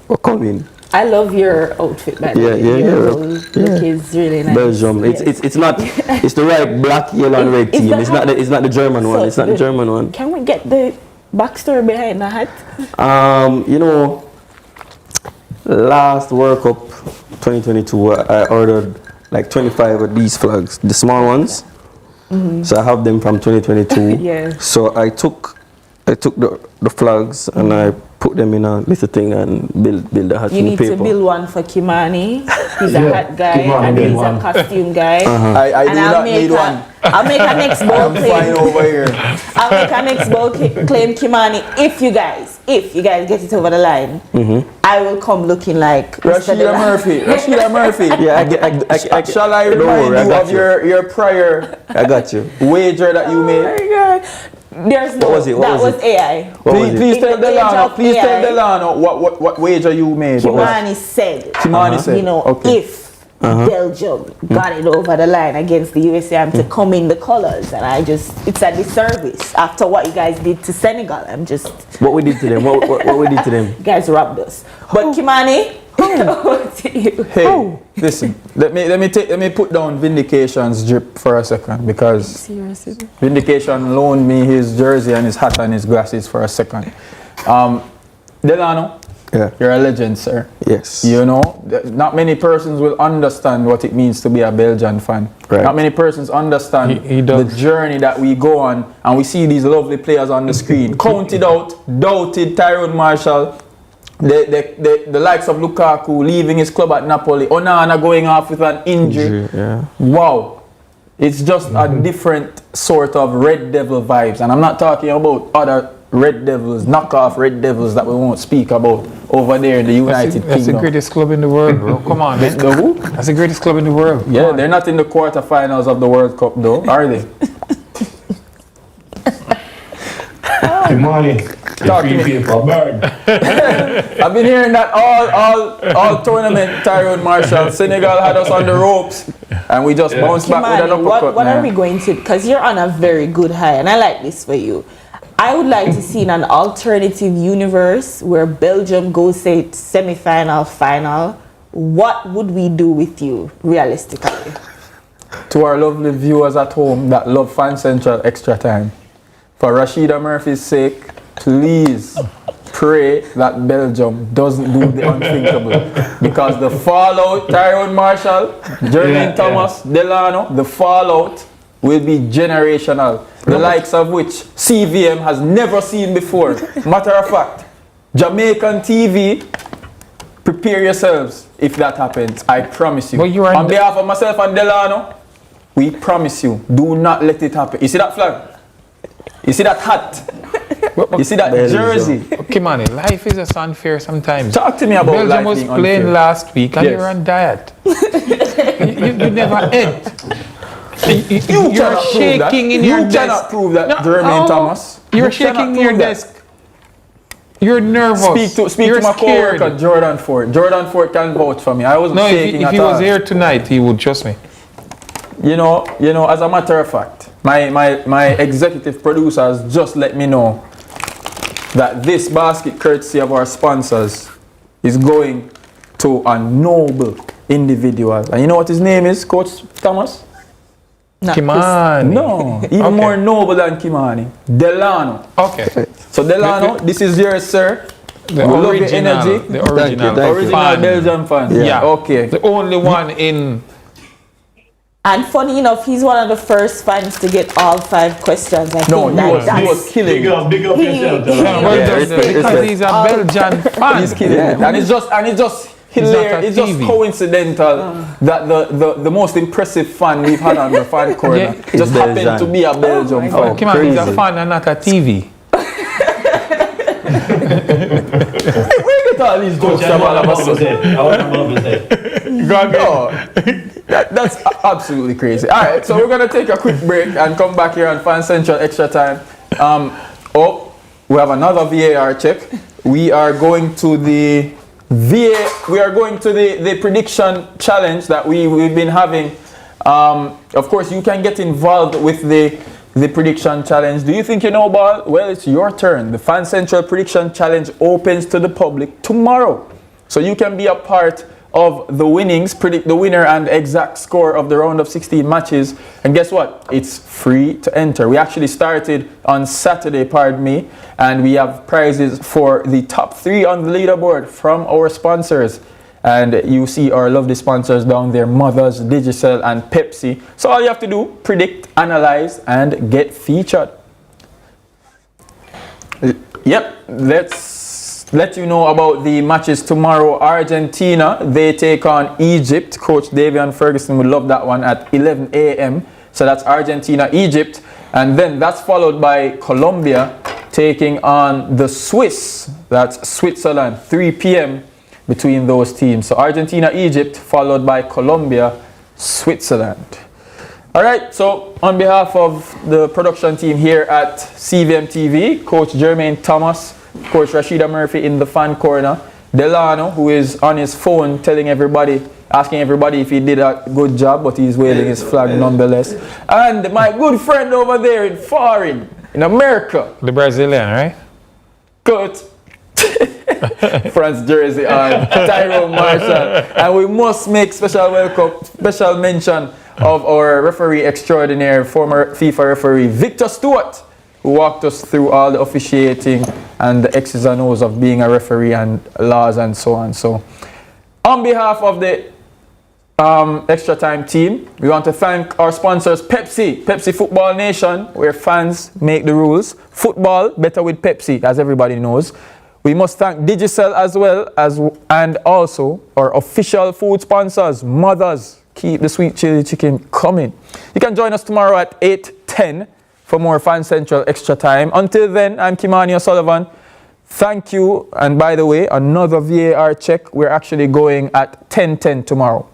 will come in. I love your outfit, by the way. Your look is really nice. Belgium. It's not. It's the right black, yellow, and red team. It's not the German one. It's not the German one. Can we get the backstory behind the hat? Last World Cup 2022, I ordered like 25 of these flags, the small ones. So I have them from 2022. So I took I took the flags and I put them in a little thing and build a hat You in need paper. to build one for Kimani. He's a hat guy Kimani and did he's one. a costume guy. I do not need one. I'll make a next ball I'm fine claim. over here. I'll make a next ball claim Kimani if you guys get it over the line. I will come looking like Mr. Rashida Murphy. Rashida Murphy. Yeah, Shall I don't remind worry, you I of got your prior I got you. wager that you made? Oh my God. There's no, What was it? What that was was it? AI. What was Please In tell the age Delano. of Please tell AI, Delano what wager you made. Kimani said, Kimani said. you know, Okay. if Belgium got it over the line against the USA, I'm to come in the colours, and it's a disservice after what you guys did to Senegal. What we did to them? What we did to them? You guys robbed us. But Kimani, over to you. Hey, listen. Let me put down Vindication's drip for a second, because Seriously? Vindication loaned me his jersey and his hat and his glasses for a second. Delano, Yeah. you're a legend, sir. Yes. You know, not many persons will understand what it means to be a Belgian fan. Right. Not many persons understand He the does. journey that we go on, and we see these lovely players on the screen. Counted out, doubted Tyrone Marshall, the likes of Lukaku leaving his club at Napoli, Onana going off with an injury. Yeah. Wow. It's just a different sort of Red Devil vibes. And I'm not talking about other Red Devils, knockoff Red Devils that we won't speak about over there in the United That's the Kingdom. greatest club in the world, bro. Come on, man. The who? That's the greatest club in the world. Come Yeah, on. they're not in the quarterfinals of the World Cup though, are they? Kimani, Talk to me. I've been hearing that all tournament, Tyrone Marshall, Senegal had us on the ropes, and we just bounced back with an Kimani, uppercut. what are man. we going to, because you're on a very good high, and I like this for you. I would like to see in an alternative universe where Belgium goes, say, semi-final, final. What would we do with you, realistically? To our lovely viewers at home that love Fan Central Extra Time, for Rashida Murphy's sake, please pray that Belgium doesn't do the unthinkable. Because the fallout, Tyrone Marshall, Jermaine Thomas, Delano, the fallout will be generational. The likes of which CVM has never seen before. Matter of fact, Jamaican TV, prepare yourselves if that happens. I promise you. But you are on behalf of myself and Delano, we promise you, do not let it happen. You see that flag? You see that hat? You see that jersey? Okay, man, life is just unfair sometimes. Talk to me about Belgium life was being playing unfair. last week and Yes. you're on diet. you never ate. You're cannot prove that. shaking in You your desk. cannot prove that, No, Jermaine Thomas. You're You shaking cannot in your prove that. desk. You're nervous. Speak You're to my scared. co-worker, Jordan Ford. Jordan Ford can vouch for me. I wasn't No, shaking if at he all. was here tonight, he would trust me. You know, as a matter of fact, my executive producers just let me know that this basket, courtesy of our sponsors, is going to a noble individual. And you know what his name is, Coach Thomas? Kimani. No, even more noble than Kimani. Delano. Okay. So Delano, this is yours, sir. The We love your original. energy. The original. The original fan. Belgian fan. Yeah. Okay. The only one in. And funny enough, he's one of the first fans to get all 5 questions. I No, think he was killing. Big up yourself, Because he's a Belgian fan. He's killing. Yeah. And it's just hilarious. It's just TV. coincidental that the most impressive fan we've had on the fan corner Yeah. just Is happened Belgian. to be a Belgian fan. Oh, come on, he's a Crazy. fan and not a TV. Where you get all these jokes from all of a sudden? No, that's absolutely crazy. All right, so we're gonna take a quick break and come back here on Fan Central Extra Time. We have another VAR check. We are going to the the prediction challenge that we've been having. Of course, you can get involved with the prediction challenge. Do you think you know ball? Well, it's your turn. The Fan Central Prediction Challenge opens to the public tomorrow. So you can be a part of the winnings, predict the winner and exact score of the round of 16 matches. And guess what? It's free to enter. We actually started on Saturday, pardon me, and we have prizes for the top 3 on the leaderboard from our sponsors. And you see our lovely sponsors down there, Mothers, Digicel and Pepsi. So all you have to do, predict, analyze and get featured. Yep, let's let you know about the matches tomorrow. Argentina, they take on Egypt. Coach Davian Ferguson would love that one at 11 a.m. So that's Argentina, Egypt. And then that's followed by Colombia taking on the Swiss. That's Switzerland, 3 p.m. between those teams. So Argentina, Egypt, followed by Colombia, Switzerland. All right, so on behalf of the production team here at CVM TV, Coach Jermaine Thomas, Coach Rashida Murphy in the fan corner, Delano, who is on his phone telling everybody, asking everybody if he did a good job, but he's waving his flag nonetheless. And my good friend over there in foreign, in America. The Brazilian, right? Good. France jersey on, Tyrone Marshall. And we must make special mention of our referee extraordinaire, former FIFA referee, Victor Stewart, who walked us through all the officiating and the X's and O's of being a referee and laws and so on. So, on behalf of the Extra Time team, we want to thank our sponsors, Pepsi Football Nation, where fans make the rules. Football, better with Pepsi, as everybody knows. We must thank Digicel as well, and also our official food sponsors, Mothers. Keep the sweet chili chicken coming. You can join us tomorrow at 8:10 for more Fan Central Extra Time. Until then, I'm Kimani O'Sullivan. Thank you. And by the way, another VAR check. We're actually going at 10:10 tomorrow.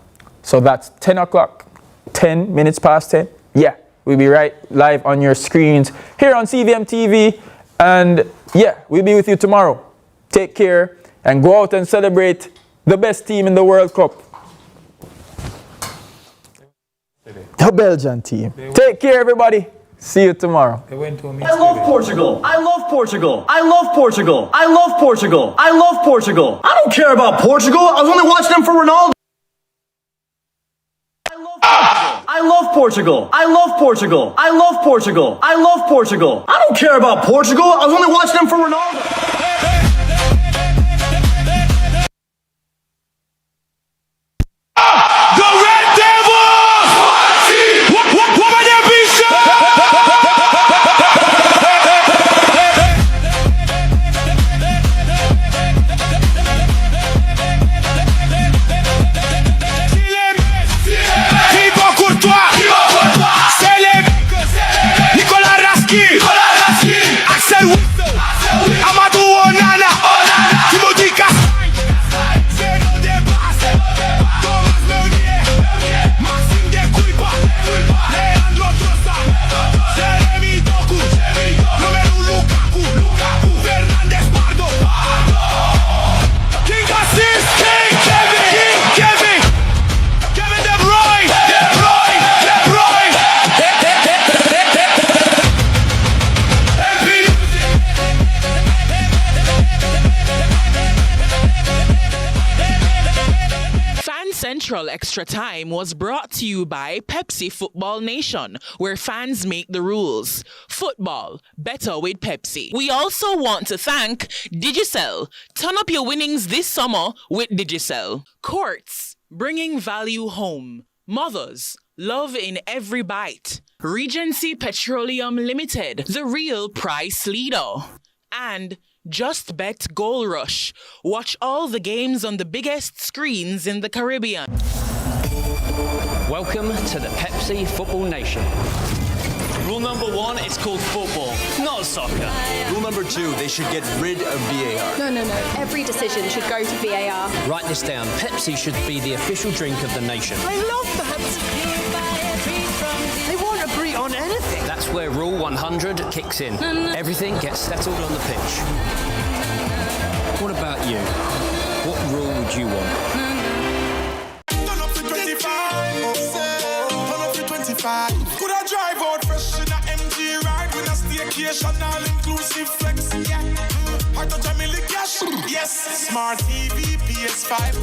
So that's 10 o'clock, 10 minutes past 10. Yeah, we'll be right live on your screens here on CVM TV. And yeah, we'll be with you tomorrow. Take care and go out and celebrate the best team in the World Cup. The Belgian team. Take care, everybody. See you tomorrow. I love Portugal. I love Portugal. I love Portugal. I love Portugal. I love Portugal. I don't care about Portugal. I was only watching them for Ronaldo. I love Portugal. I love Portugal. I love Portugal. I love Portugal. I don't care about Portugal. I was only watching them for Ronaldo. Central Extra Time was brought to you by Pepsi Football Nation, where fans make the rules. Football, better with Pepsi. We also want to thank Digicel. Turn up your winnings this summer with Digicel. Courts, bringing value home. Mothers, love in every bite. Regency Petroleum Limited, the real price leader. And Just Bet Goal Rush. Watch all the games on the biggest screens in the Caribbean. Welcome to the Pepsi Football Nation. Rule number 1, it's called football, not soccer. Rule number 2, they should get rid of VAR. No. Every decision should go to VAR. Write this down. Pepsi should be the official drink of the nation. I love Pepsi. They won't agree on anything. That's where Rule 100 kicks in. Everything gets settled on the pitch. What about you? What rule would you want? Turn up to 25. Turn up to 25. Could I drive out fresh in a MG ride with a staycation all inclusive flex? Yeah. Heart to Jamily cash. Yes. Smart TV, PS5.